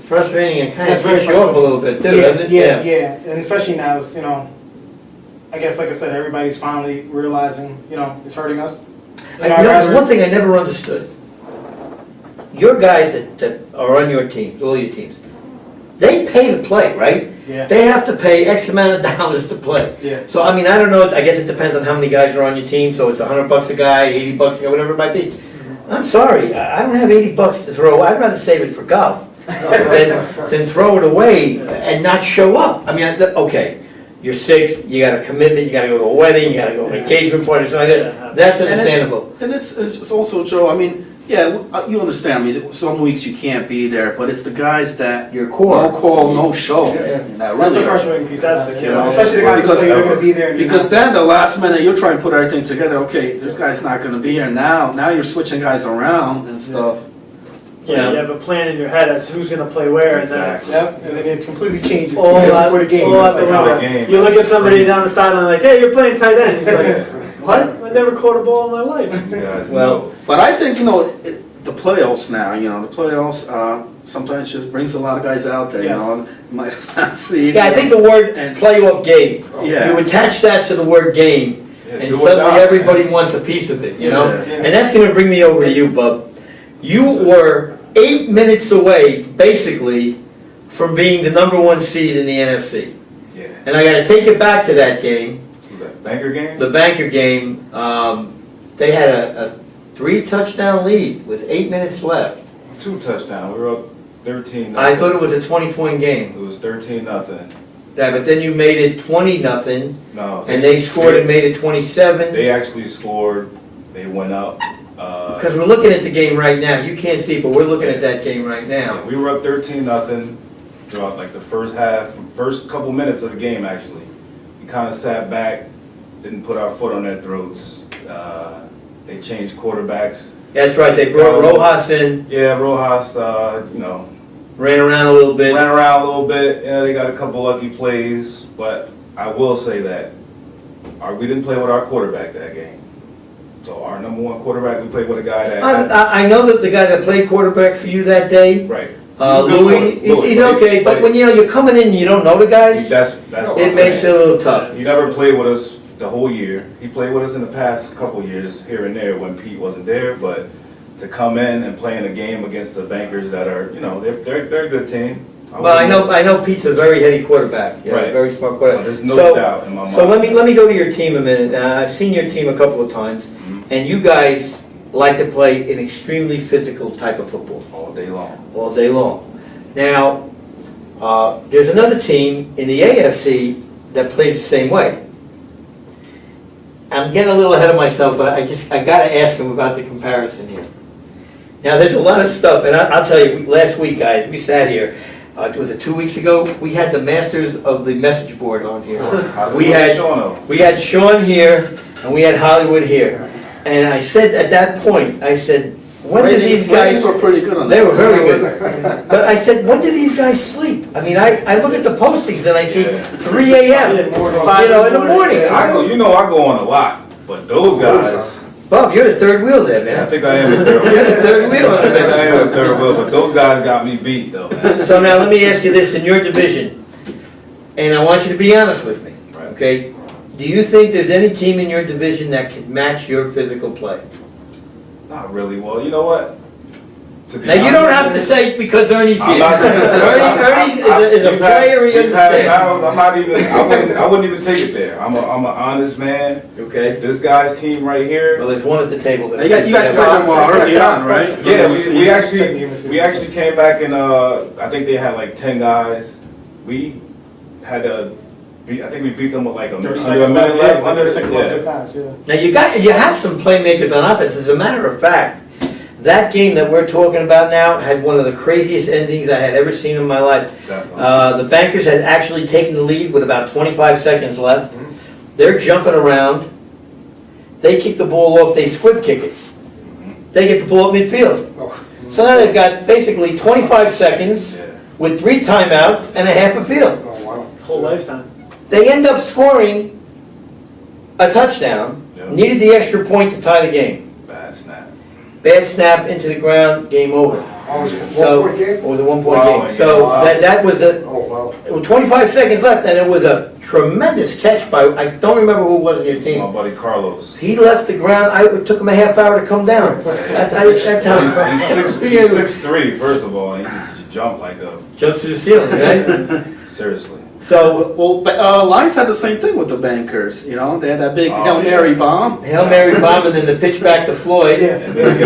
S2: frustrating and kind of
S11: That's very
S2: puts you off a little bit too,
S11: Yeah,
S2: doesn't it?
S11: yeah, and especially now, it's, you know, I guess like I said, everybody's finally realizing, you know, it's hurting us. You know, I'd
S2: There's
S11: rather-
S2: one thing I never understood. Your guys that are on your teams, all your teams, they pay to play, right?
S11: Yeah.
S2: They have to pay X amount of dollars to play.
S11: Yeah.
S2: So, I mean, I don't know, I guess it depends on how many guys are on your team, so it's $100 a guy, $80 a guy, whatever it might be. I'm sorry, I don't have $80 to throw, I'd rather save it for golf than throw it away and not show up. I mean, okay, you're sick, you got a commitment, you gotta go to a wedding, you gotta go to an engagement party, something like that, that's understandable.
S7: And it's also, Joe, I mean, yeah, you understand, I mean, some weeks you can't be there, but it's the guys that
S2: Your core.
S7: no call, no show.
S2: Yeah.
S7: That
S11: That's
S7: really
S11: the
S7: hurt.
S11: frustrating piece.
S10: That's
S11: about
S10: the
S11: it,
S10: killer.
S11: you know, especially the guys who say they're going to be there. And you're
S7: Because
S11: not.
S7: then the last minute, you're trying to put everything together, okay, this guy's not gonna be here now you're switching guys around and stuff.
S10: Yeah, you have a plan in your head as to who's going to play where, and then it's
S11: Yep, and then it completely changes 2
S10: all
S11: days
S10: out
S11: before the game.
S10: all
S11: It's
S10: out the
S11: like,
S10: window.
S12: game.
S10: You look at somebody down the sideline like, hey, you're playing tight end. He's like, what? I never caught a ball in my life.
S2: Well,
S7: But I think, you know, the playoffs now, you know, the playoffs sometimes just brings a lot of guys out there,
S11: Yes.
S7: you know, you might not see.
S2: yeah, I think the word
S7: And-
S2: playoff game,
S7: Yeah.
S2: you attach that to the word game, and
S12: do or
S2: suddenly
S12: die,
S2: everybody
S12: man.
S2: wants a piece of it, you know?
S12: Yeah.
S2: And that's gonna bring me over to you, Bub. You were 8 minutes away, basically, from being the #1 seed in the NFC.
S12: Yeah.
S2: And I gotta take you back to that game,
S12: Was that banker game?
S2: the Banker game. They had a 3-touchdown lead with 8 minutes left.
S12: 2 touchdowns. We were up 13.
S2: I thought it was a 20-point game.
S12: It was 13-0.
S2: Yeah, but then you made it 20-0,
S12: No.
S2: and they scored and made it 27.
S12: They actually scored. They went up.
S2: Because we're looking at the game right now. You can't see, but we're looking at that game right now.
S12: We were up 13-0 throughout like the first half, first couple minutes of the game actually. We kind of sat back, didn't put our foot on their throats. They changed quarterbacks.
S2: That's right, they brought Rojas in,
S12: Yeah, Rojas,
S2: ran around a little bit.
S12: ran around a little bit. Yeah, they got a couple lucky plays, but I will say that we didn't play with our quarterback that game. So our #1 quarterback, we played with a guy that.
S2: I know that the guy that played quarterback for you that day,
S12: Right.
S2: Louis, he's okay, but when you're coming in and you don't know the guys,
S12: That's what
S2: it
S12: I'm
S2: makes it
S12: saying.
S2: a little tough.
S12: He never played with us the whole year. He played with us in the past couple years here and there when Pete wasn't there, but to come in and play in a game against the Bankers that are, they're a good team.
S2: Well, I know Pete's a very heady quarterback, yeah,
S12: Right.
S2: very smart
S12: But
S2: quarterback.
S12: there's no
S2: So-
S12: doubt in my mind.
S2: So let me go to your team a minute. I've seen your team a couple of times,
S12: Mhm.
S2: and you guys like to play an extremely physical type of football
S12: All day long.
S2: all day long. Now, there's another team in the AFC that plays the same way. I'm getting a little ahead of myself, but I gotta ask him about the comparison here. Now, there's a lot of stuff, and I'll tell you, last week, guys, we sat here, was it 2 weeks ago? We had the masters of the message board on here. We had Sean here, and we had Hollywood here. And I said at that point, I said, when do these
S7: Ratings
S2: guys,
S7: were pretty good on that.
S2: they were very good. But I said, when do these guys sleep? I mean, I look at the postings and I see
S12: Yeah.
S2: 3 a.m., you know, in the morning.
S12: I go on a lot, but those guys,
S2: Bob, you're the third wheel there,
S12: I
S2: man.
S12: think I am the third
S2: You're the third wheel on the
S12: I think I
S2: message
S12: am the third wheel, but those guys got me beat though, man.
S2: So now let me ask you this in your division, and I want you to be honest with me,
S12: Right.
S2: okay? Do you think there's any team in your division that can match your physical play?
S12: Not really. Well, you know what? To be
S2: Now, you don't
S12: honest-
S2: have to say because Ernie's
S12: I'm
S2: here.
S12: not saying-
S2: Ernie is a
S12: We've
S2: player, he
S12: we've had
S2: understands.
S12: battles. I wouldn't even take it there. I'm an honest man.
S2: Okay?
S12: This guy's team right here.
S2: Well, there's one at the table that.
S7: You guys played them early on, right?
S12: Yeah, we actually came back and I think they had like 10 guys. We had I think we beat them with like a
S11: 30
S12: under a
S11: seconds
S12: minute
S11: left,
S12: left.
S11: 30 seconds left,
S12: Yeah.
S11: good pass, yeah.
S2: Now, you have some playmakers on offense. As a matter of fact, that game that we're talking about now had one of the craziest endings I had ever seen in my life.
S12: Definitely.
S2: The Bankers had actually taken the lead with about 25 seconds left. They're jumping around. They kick the ball off, they squib kick it. They get the ball at midfield. So now they've got basically 25 seconds
S12: Yeah.
S2: with 3 timeouts and a half a field.
S9: Oh, wow.
S10: Whole lifetime.
S2: They end up scoring a touchdown,
S12: Yep.
S2: needed the extra point to tie the game.
S12: Bad snap.
S2: Bad snap into the ground, game over.
S9: Oh, was it a
S2: So,
S9: one-point game?
S2: it was a 1-point
S12: Wow,
S2: game. So
S12: wow.
S2: that was
S9: Oh, wow.
S2: it was 25 seconds left, and it was a tremendous catch by, I don't remember who was in your
S12: My
S2: team.
S12: buddy Carlos.
S2: He left the ground, it took him a half hour to come down. That's how.
S12: He's 6'3", first of all. He can jump like a
S2: Jumps to the ceiling, right?
S12: seriously.
S2: So,
S7: Lions had the same thing with the Bankers. You know, they had that big
S12: Oh,
S7: Hail
S12: yeah.
S7: Mary bomb.
S2: Hail Mary bomb and then the pitch back to Floyd.
S12: And then the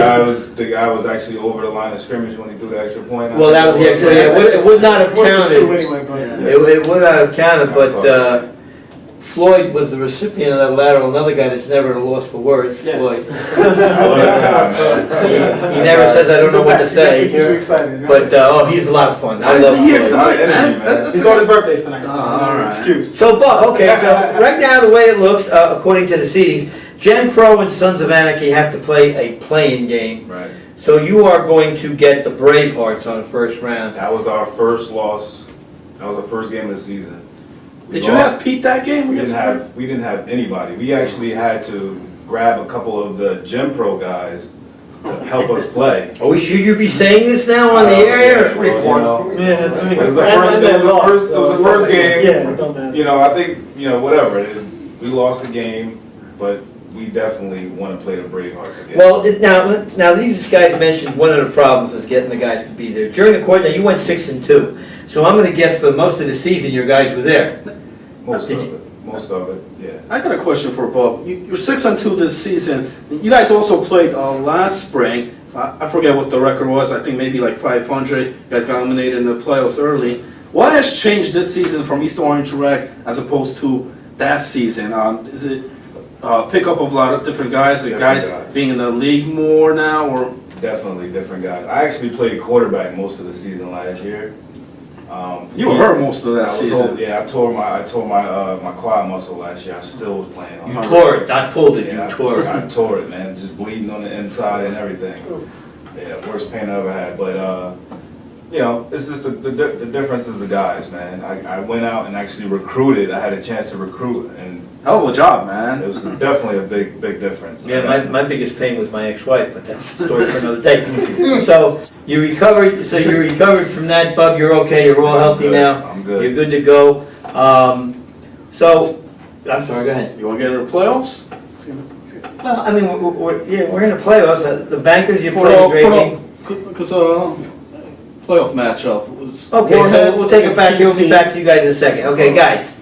S12: guy was actually over the line of scrimmage when he threw the extra point.
S2: Well, that was the extra, it would not have
S11: Two
S2: counted.
S11: anyway, but
S2: It would not have counted, but Floyd was the recipient of that lateral, another guy that's never at a loss for words,
S10: Yeah.
S2: Floyd.
S12: I love that guy, man.
S2: He never says I don't know what to
S11: He's
S2: say,
S11: excited.
S2: but, he's a lot of fun. I
S7: Why is
S2: love
S7: he here
S2: Floyd.
S7: tonight,
S12: Energy,
S7: man?
S12: man.
S11: He's on his birthdays tonight, so
S7: all right.
S11: excused.
S2: So, Bob, okay, so right now, the way it looks, according to the seedings, Gen Pro and Sons of Anarchy have to play a play-in game.
S12: Right.
S2: So you are going to get the Bravehearts on the first round.
S12: That was our first loss. That was the first game of the season. We
S7: Did you
S12: lost.
S7: have Pete that game?
S12: We didn't have anybody. We actually had to grab a couple of the Gym Pro guys to help us play.
S2: Oh, should you be saying this now on the air?
S12: Well, you know,
S10: Yeah, that's right.
S12: It was the
S10: And
S12: first-
S10: they
S12: it was the
S10: lost,
S12: first- it was the
S10: so-
S12: first game.
S10: Yeah, it don't matter.
S12: You know, I think, whatever. We lost the game. but we definitely want to play the Bravehearts again.
S2: Well, now these guys mentioned one of the problems is getting the guys to be there. During the course, now you went 6-2, so I'm gonna guess for most of the season, your guys were there.
S12: Most of it, yeah.
S7: I got a question for Bob. You're 6-2 this season. You guys also played last spring. I forget what the record was. I think maybe like 500. You guys got eliminated in the playoffs early. What has changed this season from East Orange Rec as opposed to that season? Is it pickup of a lot of different guys? The guys being in the league more now, or
S12: Definitely different guys. I actually played quarterback most of the season last year.
S7: you were hurt most of that
S12: I was
S7: season?
S12: told- yeah, I tore my quad muscle last year. I still was playing.
S2: You tore it, not pulled it,
S12: Yeah,
S2: you tore
S12: I
S2: it.
S12: tore it, man. Just bleeding on the inside and everything. Yeah, worst pain I ever had. But it's just the difference is the guys, man. I went out and actually recruited. I had a chance to recruit, and
S7: Hell of a job,
S12: it
S7: man.
S12: was definitely a big difference.
S2: Yeah, my biggest pain was my ex-wife, but that's a story for another day. So you recovered from that, Bub, you're okay, you're all healthy now.
S12: I'm good.
S2: You're good to go. So, I'm sorry, go ahead.
S7: You want to get into the playoffs?
S2: Well, I mean, we're in the playoffs. The Bankers, you played a great game.
S7: Because playoff matchup was
S2: Okay, so
S7: Warheads
S2: we'll take it
S7: against
S2: back here, we'll be
S7: TNT.
S2: back to you guys in a second. Okay, guys,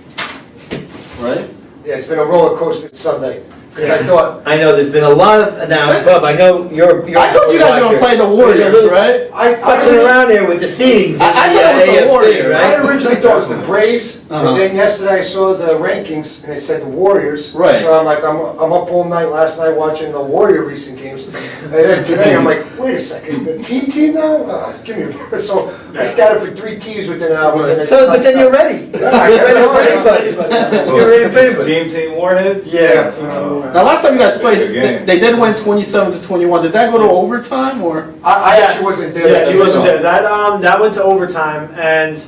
S7: Right?
S9: Yeah, it's been a roller coaster Sunday, because I thought,
S2: I know there's been a lot of, now, Bub, I know you're.
S7: I thought you guys were going to play the Warriors, right?
S2: Fussing around there with the seedings.
S7: I thought it was the
S2: AFC,
S7: Warriors.
S9: I
S2: right?
S9: originally thought it was the Braves,
S7: Uh-huh.
S9: and then yesterday I saw the rankings, and it said the Warriors.
S7: Right.
S9: So I'm like, I'm up all night last night watching the Warrior recent games, and then today I'm like, wait a second, the team now? Give me a break. So I scouted for 3 teams within an hour. and
S2: So, but then you're ready.
S9: Yeah, I guess
S2: You're
S9: so,
S2: ready
S9: yeah.
S2: for anybody.
S12: So
S2: You're ready for
S12: it's
S2: anybody.
S12: Team Warheads?
S10: Yeah.
S7: Now, last time you guys played,
S12: Good game.
S7: they did win 27-21. Did that go to overtime, or?
S9: I actually wasn't there.
S10: Yeah, he
S7: Yeah,
S10: wasn't
S7: so-
S10: there. That went to overtime, and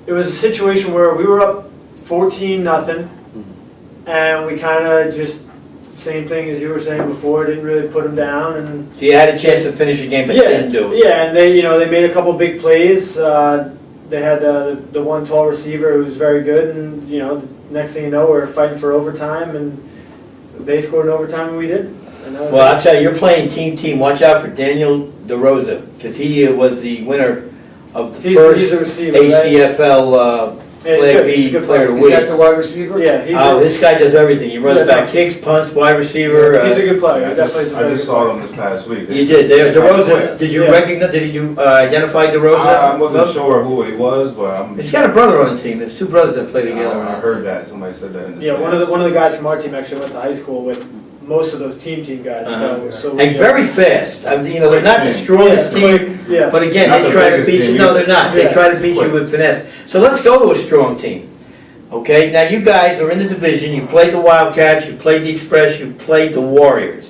S10: it was a situation where we were up 14-0, and we kind of just, same thing as you were saying before, didn't really put them down, and
S2: So you had a chance to finish the game, but didn't do it.
S10: yeah, and they made a couple big plays. They had the one tall receiver who was very good, and the next thing you know, we're fighting for overtime, and they scored in overtime, and we didn't. And that was
S2: Well,
S10: it.
S2: I'll tell you, you're playing team. Watch out for Daniel DeRosa, because he was the winner of the
S10: He's
S2: first
S10: a receiver, right?
S2: ACFL
S10: Yeah, he's
S2: Flag
S10: good. He's
S2: B
S10: a good
S2: player to
S9: Is that
S2: win.
S9: the wide receiver?
S10: Yeah, he's
S2: Oh,
S10: a,
S2: this guy does everything. He runs
S10: Yeah,
S2: back
S10: no.
S2: kicks, punts, wide receiver.
S10: he's a good player.
S12: Yeah,
S10: He
S12: I
S10: definitely is a
S12: just
S10: very good
S12: saw
S10: player.
S12: them this past week.
S2: You did. DeRosa, did you
S10: Yeah.
S2: recognize, did you identify DeRosa?
S12: I wasn't sure who he was, but
S2: He's got a brother on the team. There's 2 brothers that play together.
S12: I heard that. Somebody said that in the
S10: Yeah, one of the guys from our team actually went to high school with most of those team guys.
S2: Uh-huh.
S10: So
S2: And very fast. I mean, they're not the strongest team,
S10: Yeah.
S2: but again,
S12: Not
S2: they
S12: the
S2: try to
S12: biggest
S2: beat you.
S12: team
S2: No,
S12: either.
S2: they're not. They
S10: Yeah.
S2: try to beat you with finesse. So let's go to a strong team. Okay, now you guys are in the division. You played the Wildcats, you played the Express, you played the Warriors.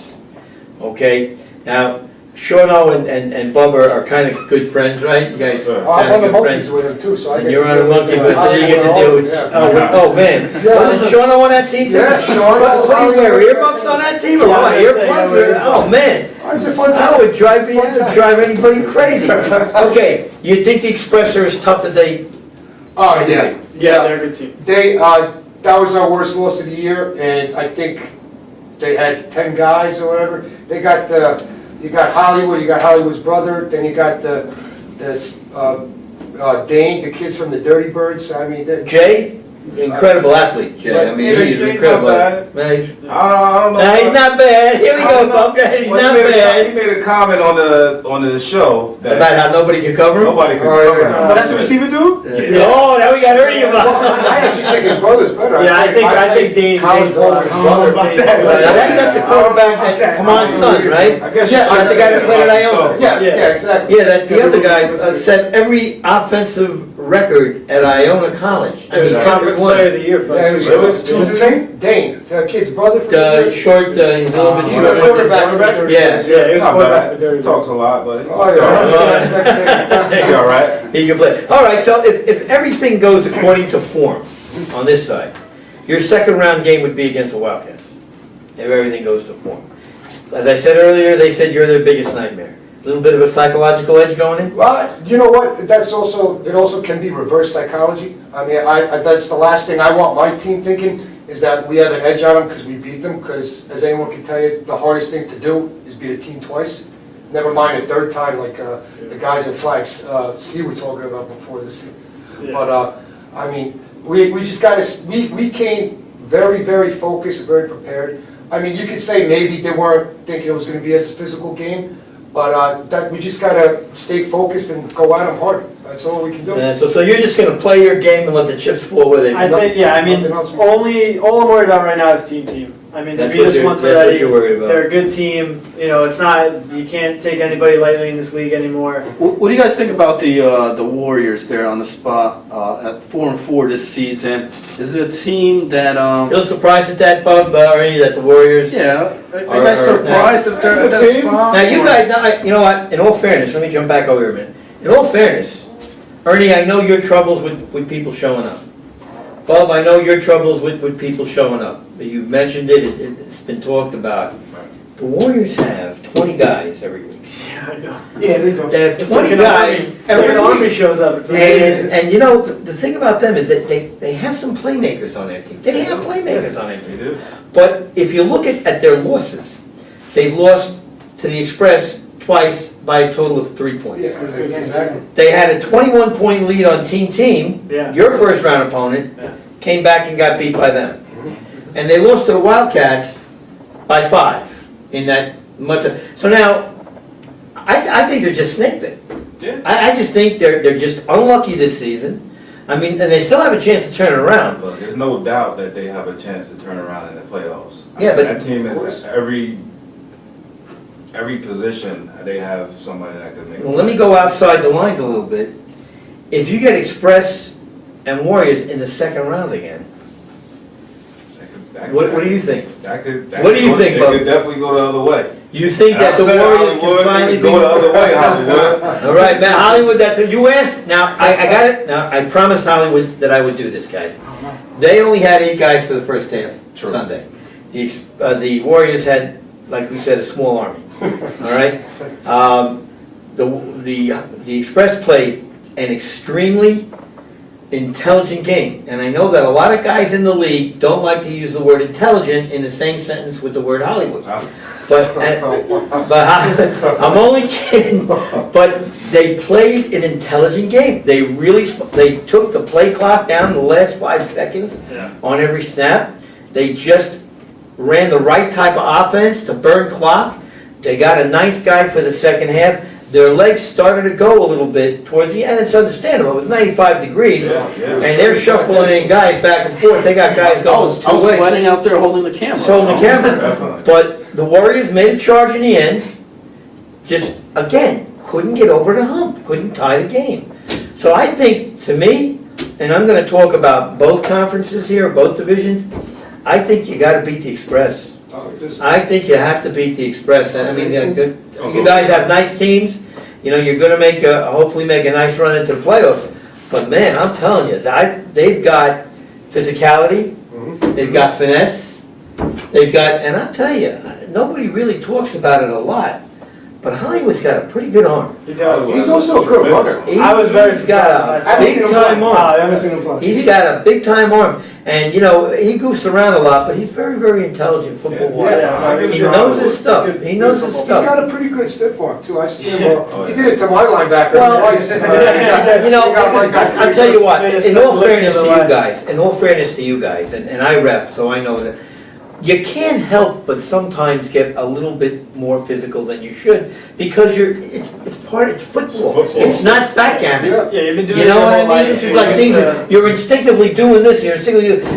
S2: Okay, now Shawno and Bubba are kind of good friends, right? You guys
S12: Yes, sir.
S9: I'm
S2: kind
S9: on
S2: of
S9: the
S2: good
S9: monkeys
S2: friends.
S9: with him too, so I
S2: And
S9: get
S2: you're
S9: to
S2: on the
S9: deal with,
S2: monkey, but so you get to deal with,
S9: yeah.
S2: oh man.
S9: Yeah.
S2: Wasn't Shawno on that team too?
S9: Yeah, Shawno.
S2: What do you wear, earmuffs on that team or
S10: Yeah,
S2: what?
S10: I was gonna say,
S2: Earplugs
S10: I wear
S2: or,
S10: earplugs.
S2: oh man.
S9: It's a fun
S2: That
S9: time.
S2: would drive anybody crazy. Okay, you think the Express are as tough as they?
S9: Oh, yeah.
S10: Yeah, they're a good team.
S9: They, that was our worst loss of the year, and I think they had 10 guys or whatever. They got, you got Hollywood, you got Hollywood's brother, then you got Dane, the kids from the Dirty Birds. I mean,
S2: Jay, incredible athlete. Jay, I mean, he's
S12: Jay's
S2: incredible.
S12: not bad.
S2: Man, he's,
S12: I don't know.
S2: nah, he's not bad. Here we go, Bob. He's
S12: Well,
S2: not
S12: he
S2: bad.
S12: made a comment on the show that
S2: About how nobody can cover him.
S12: nobody could
S9: Oh,
S12: cover
S9: yeah.
S12: him.
S10: But that's the receiver dude?
S12: Yeah.
S2: Oh, now we got Ernie
S9: well,
S2: about.
S9: I actually think his brother's better.
S10: Yeah, I think Dane.
S9: College
S10: Dane's
S9: ball with his
S10: a lot.
S9: brother.
S10: Dane's
S9: About that.
S10: a lot.
S2: Now that's the quarterback that come on, son, right?
S12: I guess
S9: Yeah,
S2: that's the guy that played at Iona.
S9: Yeah, yeah, exactly.
S2: Yeah, that the other guy set every offensive record at Iona College.
S10: He was
S2: He's
S10: conference player of the year for
S9: Yeah,
S10: like
S9: he was,
S10: 2 years.
S9: what's his name? Dane, the kid's brother from
S2: The short, he's a little bit
S9: He's a
S2: short.
S9: quarterback for the Dirty
S2: Yeah.
S9: Birds.
S10: Yeah, he was
S12: Not
S10: quarterback for
S12: bad.
S10: Dirty.
S12: Talks a lot, but
S9: Oh, yeah. That's
S12: he all right.
S2: He can play. All right, so if everything goes according to form on this side, your second round game would be against the Wildcats. If everything goes to form. As I said earlier, they said you're their biggest nightmare. A little bit of a psychological edge going in?
S9: Well, you know what, that's also, it also can be reverse psychology. I mean, that's the last thing I want my team thinking, is that we have an edge on them because we beat them, because as anyone can tell you, the hardest thing to do is beat a team twice. Never mind a third time, like the guys in Flags C were talking about before this. But, I mean, we just got to, we came very, very focused and very prepared. I mean, you could say maybe they weren't thinking it was going to be as a physical game, but that we just got to stay focused and go at them hard. That's all we can do.
S2: So you're just going to play your game and let the chips fall where they
S10: I think, yeah, I mean, all I'm worried about right now is team. I mean, they beat us once already.
S2: That's what you're worried about.
S10: They're a good team. You know, it's not, you can't take anybody lightly in this league anymore.
S7: What do you guys think about the Warriors there on the spot at 4-4 this season? Is it a team that
S2: You're surprised at that, BUbb, Ernie, that the Warriors?
S7: yeah? Are you guys surprised that they're at that spot?
S2: Now, you guys, you know what, in all fairness, let me jump back over here a minute. In all fairness, Ernie, I know your troubles with people showing up. BUbb, I know your troubles with people showing up. You've mentioned it, it's been talked about. The Warriors have 20 guys every week.
S10: Yeah, I know.
S11: Yeah, they don't.
S2: They have
S10: It's
S2: 20
S10: like an
S2: guys
S10: army. It's like an
S2: every
S10: army
S2: week.
S10: shows up. It's amazing.
S2: And you know, the thing about them is that they have some playmakers on their team. They have playmakers on their
S12: They
S2: team.
S12: do.
S2: But if you look at their losses, they've lost to the Express twice by a total of 3 points.
S9: Yeah, exactly.
S2: They had a 21-point lead on Team,
S10: Yeah.
S2: your first round opponent,
S10: Yeah.
S2: came back and got beat by them. And they lost to the Wildcats by 5 in that much. So now, I think they're just snake bit.
S12: Yeah.
S2: I just think they're just unlucky this season. I mean, and they still have a chance to turn it around.
S12: But there's no doubt that they have a chance to turn around in the playoffs.
S2: Yeah, but-
S12: That team is every position, they have somebody that could make it.
S2: Well, let me go outside the lines a little bit. If you get Express and Warriors in the second round again, what do you think? What do you think,
S12: It
S2: Bub?
S12: could definitely go the other way.
S2: You think that the
S12: And I said
S2: Warriors
S12: Hollywood,
S2: can finally
S12: it could go the other way, Hollywood.
S2: All right, man, Hollywood, that's what you asked. Now, I got it. Now, I promised Hollywood that I would do this, guys. They only had 8 guys for the first half
S12: True.
S2: Sunday. The Warriors had, like we said, a small army. All right? The Express played an extremely intelligent game. And I know that a lot of guys in the league don't like to use the word intelligent in the same sentence with the word Hollywood. But I'm only kidding. But they played an intelligent game. They took the play clock down the last 5 seconds on every snap. They just ran the right type of offense to burn clock. They got a nice guy for the second half. Their legs started to go a little bit towards the end. It's understandable. It was 95 degrees, and they're shuffling in guys back and forth. They got guys
S7: I
S2: going
S7: was
S2: 2 ways.
S7: sweating out there holding the camera.
S2: Holding the camera. But the Warriors made a charge in the end. Just, again, couldn't get over the hump. Couldn't tie the game. So I think, to me, and I'm going to talk about both conferences here, both divisions, I think you got to beat the Express. I think you have to beat the Express. I mean, you guys have nice teams. You know, you're going to hopefully make a nice run into the playoffs. But man, I'm telling you, they've got physicality, they've got finesse, and I'll tell you, nobody really talks about it a lot. But Hollywood's got a pretty good arm.
S10: He does.
S9: He's also a good runner.
S10: I was very
S2: He's got
S10: surprised.
S2: a big time
S10: I
S2: arm.
S10: haven't seen him play.
S2: He's got a big time arm. And, you know, he goofs around a lot, but he's very, very intelligent football-wise.
S10: Yeah,
S2: He knows his stuff. He knows his
S9: He's
S2: stuff.
S9: got a pretty good stiff arm too. I've seen him. He did it to my linebacker
S2: Well,
S9: twice.
S2: you know, I'll tell you what,
S10: Made us
S2: in all
S10: look
S2: fairness
S10: the
S2: to
S10: other
S2: you guys, and I rep, so I know that, you can't help but sometimes get a little bit more physical than you should, because it's football. It's not backgammon.
S10: Yeah, you've been doing
S2: You
S10: it
S2: know
S10: your
S2: what I
S10: whole
S2: mean?
S10: life.
S2: This is like things that you're instinctively doing this,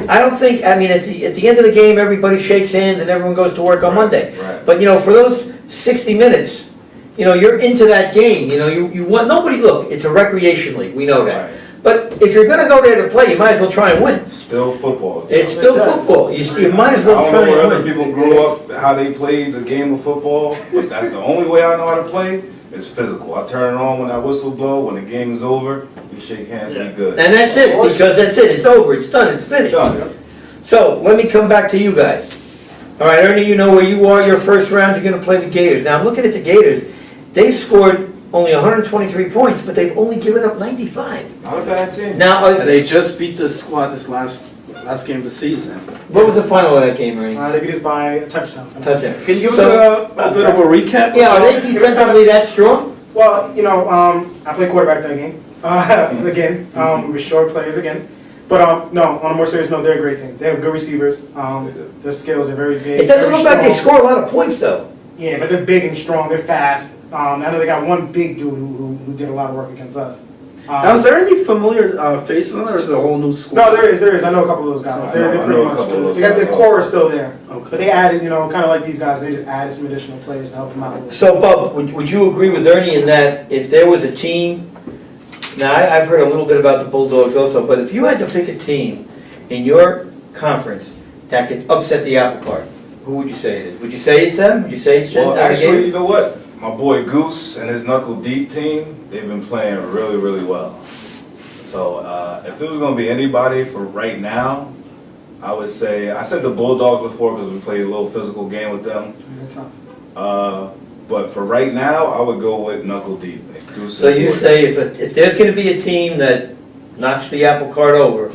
S2: I don't think, I mean, at the end of the game, everybody shakes hands and everyone goes to work on Monday.
S12: Right.
S2: But, you know, for those 60 minutes, you know, you're into that game, you know, you want, look, it's a recreation league, we know that.
S12: Right.
S2: But if you're gonna go there to play, you might as well try and win.
S12: Still football.
S2: It's still football, you might as well
S12: I
S2: try
S12: don't know where other
S2: and win.
S12: people grew up, how they played the game of football, but that's the only way I know how to play is physical. I turn it on when that whistle blow, when the game is over, we shake hands, we good.
S2: And that's it, because that's it, it's over, it's done, it's finished.
S12: Done.
S2: So, let me come back to you guys. All right, Ernie, you know where you are, your first round, you're gonna play the Gators. Now, I'm looking at the Gators, they've scored only 123 points, but they've only given up 95.
S12: Not a bad team.
S2: Now,
S7: They just beat the squad this last last game of the season.
S2: What was the final of that game, Ernie?
S11: They beat us by a touchdown.
S2: Touchdown.
S7: Can you give us
S2: So-
S7: a bit of a recap?
S2: Yeah, are they defensively that strong?
S11: Well, I played quarterback that game. Again, we were short players again. But no, on a more serious note, they're a great team. They have good receivers. Their skills are very big.
S2: It doesn't
S11: very
S2: look like they
S11: strong.
S2: score a lot of points, though.
S11: Yeah, but they're big and strong. They're fast. I know they got one big dude who did a lot of work against us.
S7: Now, is there any familiar faces on there, or is it a whole new squad?
S11: No, there is. I know a couple of those guys. They're
S12: I
S11: pretty
S12: know a
S11: much
S12: couple of
S11: good.
S12: those
S11: They got
S12: guys
S11: the
S12: also.
S11: core is still there.
S7: Okay.
S11: But they added, kind of like these guys, they just added some additional players to help them out a little bit.
S2: So, Bub, would you agree with Ernie in that if there was a team, now I've heard a little bit about the Bulldogs also, but if you had to pick a team in your conference that could upset the apple cart, who would you say it is? Would you say it's them? Would you say it's
S12: Well,
S2: Jen-
S12: actually, you know what? My boy Goose and his Knuckle Deep team, they've been playing really, really well. So if it was going to be anybody for right now, I would say, I said the Bulldogs before because we played a little physical game with them.
S11: They're tough.
S12: But for right now, I would go with Knuckle Deep. Goose
S2: So
S12: and
S2: you
S12: boy.
S2: say if there's going to be a team that knocks the apple cart over,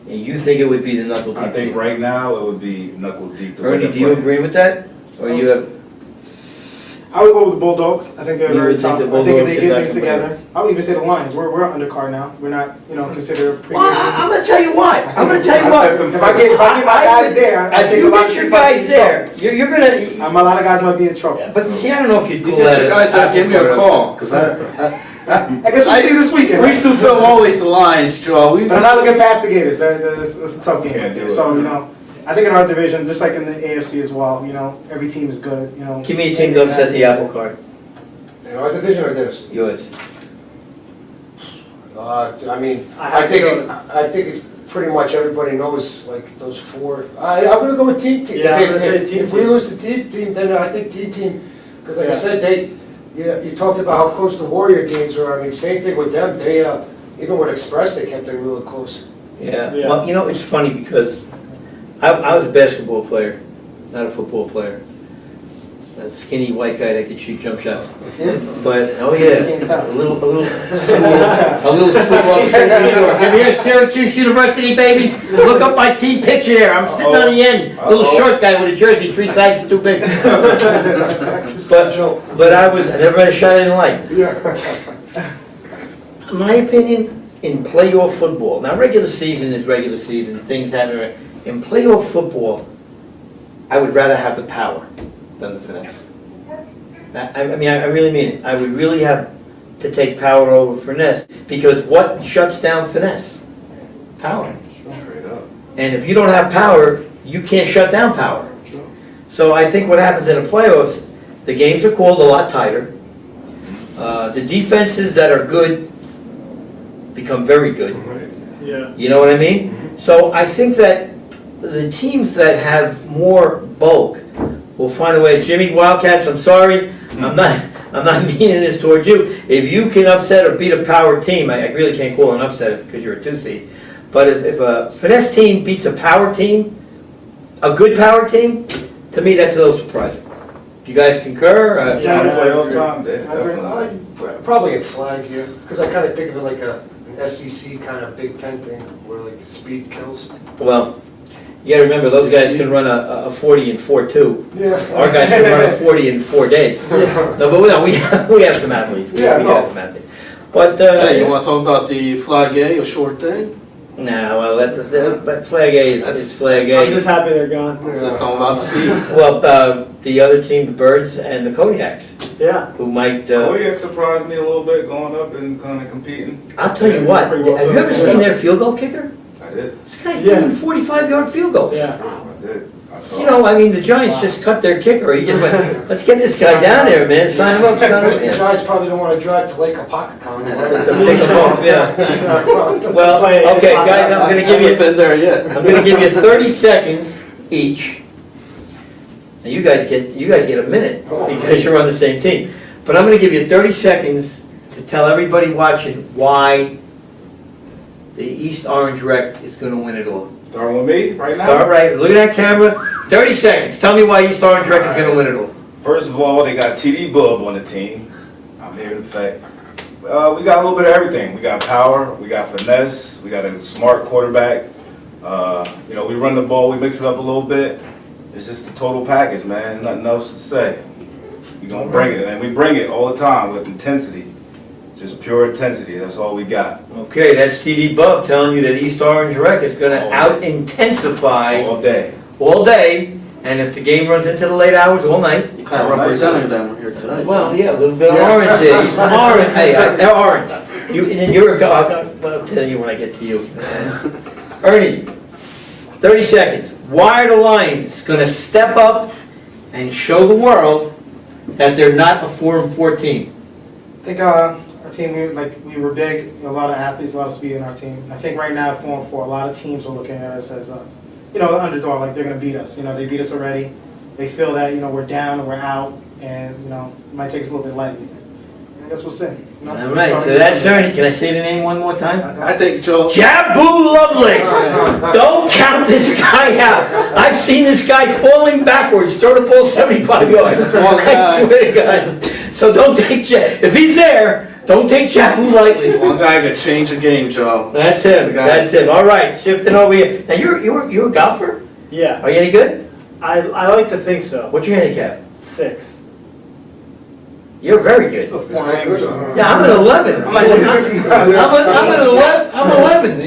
S2: and you think it would be the Knuckle
S12: I
S2: Deep
S12: think
S2: team?
S12: right now it would be Knuckle Deep. the way
S2: Ernie,
S12: they're
S2: do you
S12: playing.
S2: agree with that? Or you have,
S11: I would go with the Bulldogs. I think they're
S2: You
S11: very
S2: would think
S11: tough.
S2: the
S11: I think if
S2: Bulldogs
S11: they
S2: could
S11: get
S2: knock
S11: things
S2: somebody
S11: together, I would even say the Lions. We're undercard now. We're not, considered a premium
S2: well, I'm going to tell you what. I'm going to tell you
S12: I
S2: what.
S12: said them
S11: If I get my guys there, I
S2: If
S11: think
S2: you
S11: a lot
S2: get
S11: of
S2: your
S11: things might be
S2: guys
S11: in
S2: there,
S11: trouble.
S2: you're going to...
S11: A lot of guys might be in trouble.
S2: But see, I don't know if you'd
S7: You
S2: call
S7: get
S2: that
S7: your guys there, give me a call, because
S11: I guess we'll see this weekend.
S7: we still feel always the Lions, Joe. We
S11: But I'm not looking past the Gators. It's a tough game.
S12: Can't do it.
S11: So, I think in our division, just like in the AFC as well, every team is good.
S2: Give me a team to upset the apple cart.
S9: In our division or this?
S2: Yours.
S9: I think it's pretty much everybody knows, like, those four. I'm gonna go with team.
S10: Yeah, I'm gonna say team.
S9: If we lose the team, then I think team, because like I
S10: Yeah.
S9: said, you talked about how close the Warrior games were. I mean, same thing with them. They, even with Express, they kept it really close.
S2: Yeah.
S10: Yeah.
S2: Well, it's funny because I was a basketball player, not a football player. A skinny white guy that could shoot jump shots. But, oh yeah,
S11: Can't tell.
S2: a little squid off New York. Come here, Syracuse University, baby. Look up my team picture here. I'm sitting on the end. Little short guy with a jersey 3 sizes too big. But I never had a shot I didn't like. My opinion, in playoff football, now regular season is regular season, things happen. In playoff football, I would rather have the power than the finesse. I mean, I really mean it. I would really have to take power over finesse, because what shuts down finesse? Power.
S12: Straight up.
S2: And if you don't have power, you can't shut down power. So I think what happens in the playoffs, the games are called a lot tighter. The defenses that are good become very good.
S10: Yeah.
S2: You know what I mean? So I think that the teams that have more bulk will find a way. Jimmy Wildcats, I'm sorry, I'm not meaning this towards you. If you can upset or beat a power team, I really can't call it an upset because you're a 2 seed. But if a finesse team beats a power team, a good power team, to me that's a little surprising. You guys concur?
S11: Yeah.
S12: I play all the time, Dave.
S11: I agree.
S9: Probably a flag here, because I kind of think of it like an SEC kind of Big Ten thing, where like speed kills.
S2: Well, you gotta remember, those guys can run a 40 in 4.2.
S9: Yeah.
S2: Our guys can run a 40 in 4 days. No, but no, we have some athletes. We
S9: Yeah,
S2: have
S9: no.
S2: some athletes. But,
S7: Hey, you want to talk about the flag A, a short day?
S2: nah, well, that Flag A is Flag
S10: I'm just
S2: A.
S10: happy they're gone.
S7: Just on about speed.
S2: Well, the other team, the Birds and the Kodiaks,
S10: Yeah.
S2: who might,
S12: Kodiak surprised me a little bit going up and kind of competing.
S2: I'll tell you what, have
S10: Pretty well
S2: you ever
S10: set.
S2: seen their field goal kicker?
S12: I did.
S2: This guy's
S10: Yeah.
S2: doing 45-yard field goals.
S10: Yeah.
S12: I did. I saw
S2: You know, I mean, the Giants just cut their kicker. He just went, let's get this guy down there, man, sign him up, sign him up.
S9: The
S2: Yeah.
S9: Giants probably don't want to drive to Lake Apocacon.
S2: To pick him off, yeah. Well, okay, guys, I'm gonna give
S7: Haven't
S2: you,
S7: been there yet.
S2: I'm gonna give you 30 seconds each. Now, you guys get a minute, because you're on the same team. But I'm gonna give you 30 seconds to tell everybody watching why the East Orange Wreck is gonna win it all.
S12: Starting with me right now.
S2: All right, look at that camera. 30 seconds. Tell me why East Orange Wreck is gonna win it all.
S12: First of all, they got TD BUbb on the team. I'm here in fact. We got a little bit of everything. We got power, we got finesse, we got a smart quarterback. We run the ball, we mix it up a little bit. It's just the total package, man. Nothing else to say. We're gonna bring it, and we bring it all the time with intensity. Just pure intensity. That's all we got.
S2: Okay, that's TD BUbb telling you that East Orange Rec is going to out-intensify
S12: All day.
S2: all day, and if the game runs into the late hours, all night.
S7: You kind of representing them here tonight.
S2: Well, yeah, a little bit of orange there. He's from orange. Hey, they're orange. You're a guy. I'll tell you when I get to you. Ernie, 30 seconds. Why are the Lions going to step up and show the world that they're not a 4-4 team?
S11: I think our team, we were big, a lot of athletes, a lot of speed in our team. I think right now, 4-4, a lot of teams are looking at us as an underdog, like they're going to beat us. They beat us already. They feel that, we're down and we're out, and, it might take us a little bit lightly. I guess we'll see.
S2: All right, so that's Ernie. Can I say the name one more time?
S7: I think Joe.
S2: Jabu Lovelace! Don't count this guy out. I've seen this guy falling backwards, throw the ball 75 yards. I swear to God. So don't take if he's there, don't take Jabu lightly.
S7: One guy could change a game, Joe.
S2: That's him. That's him. All right, shifting over here. Now you're a golfer?
S10: Yeah,
S2: Are you any good?
S10: I like to think so.
S2: What's your handicap?
S10: 6.
S2: You're very good. Yeah, I'm an 11. I'm an 11. I'm 11.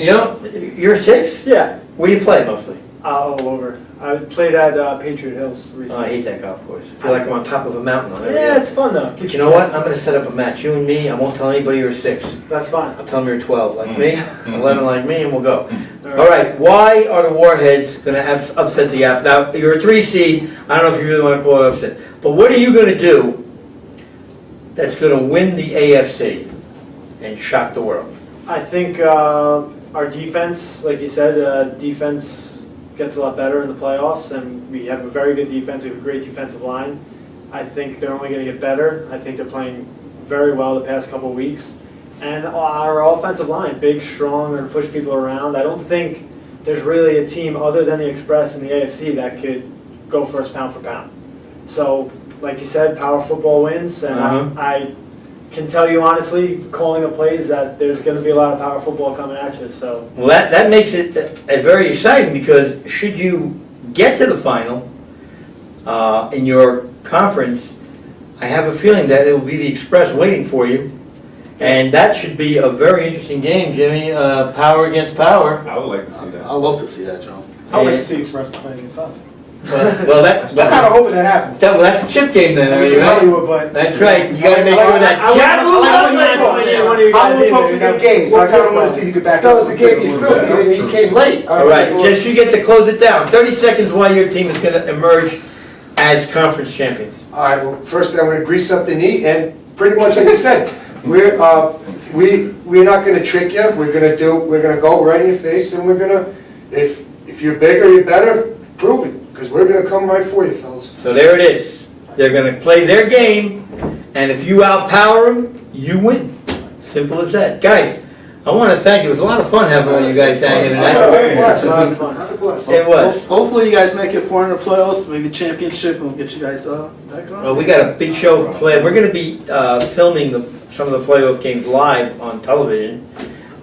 S2: You're 6.
S10: Yeah,
S2: Where do you play mostly?
S10: all over. I played at Patriot Hills
S2: Oh, I
S10: recently.
S2: hate that golf course. I feel like I'm on top of a mountain on every
S10: Yeah,
S2: day.
S10: it's fun though.
S2: But you know what? I'm going to set up a match. You and me. I won't tell anybody you're 6.
S10: That's fine.
S2: I'll tell them you're 12 like me, 11 like me, and we'll go.
S10: All
S2: All right. Why are the Warheads going to upset the app? Now, you're a 3 seed. I don't know if you really want to call it upset. But what are you going to do that's going to win the AFC and shock the world?
S10: I think our defense, like you said, defense gets a lot better in the playoffs, and we have a very good defense. We have a great defensive line. I think they're only going to get better. I think they're playing very well the past couple of weeks. And our offensive line, big, strong, and push people around. I don't think there's really a team other than the Express in the AFC that could go first pound for pound. So, like you said, power football wins, and I can tell you honestly, calling the plays, that there's going to be a lot of power football coming at you. So,
S2: Well, that makes it very exciting, because should you get to the final in your conference, I have a feeling that it will be the Express waiting for you. And that should be a very interesting game, Jimmy. Power against power.
S12: I would like to see that.
S7: I'd love to see that, Joe.
S11: I would like to see Express play against us.
S2: Well,
S11: I'm kind of hoping that happens.
S2: that's a chip game then,
S11: It's
S2: right?
S11: Hollywood, but
S2: That's right. You got to make sure that Jabu
S11: I will talk a good game, so I kind of want to see if you get back.
S9: That was a game you filthy, and he came late.
S2: All right, just you get to close it down. 30 seconds why your team is going to emerge as conference champions.
S9: All right, well, first I'm going to grease up the knee, and pretty much like I said, we're not going to trick you. We're going to go right in your face, and we're going to, if you're bigger, you're better, prove it, because we're going to come right for you, fellas.
S2: So there it is. They're going to play their game, and if you outpower them, you win. Simple as that. Guys, I want to thank you. It was a lot of fun having all you guys down here tonight.
S10: a lot of fun.
S2: It was.
S7: Hopefully you guys make it far in the playoffs, maybe championship, and we'll get you guys back on.
S2: Well, we got a big show planned. We're going to be filming some of the playoff games live on television.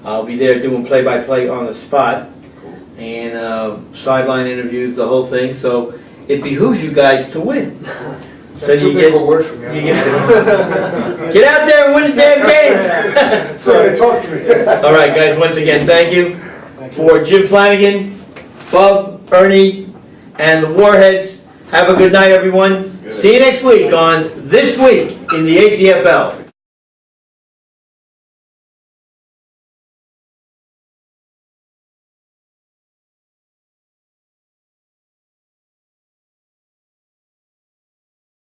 S2: I'll be there doing play-by-play on the spot, and sideline interviews, the whole thing. So it behooves you guys to win. So
S9: That's too big of a word for me.
S2: get out there and win the damn game.
S9: Sorry, talk to me.
S2: All right, guys. Once again, thank you for Jim Flanagan, BUbb, Ernie, and the Warheads. Have a good night, everyone. See you next week on This Week in the ACFL.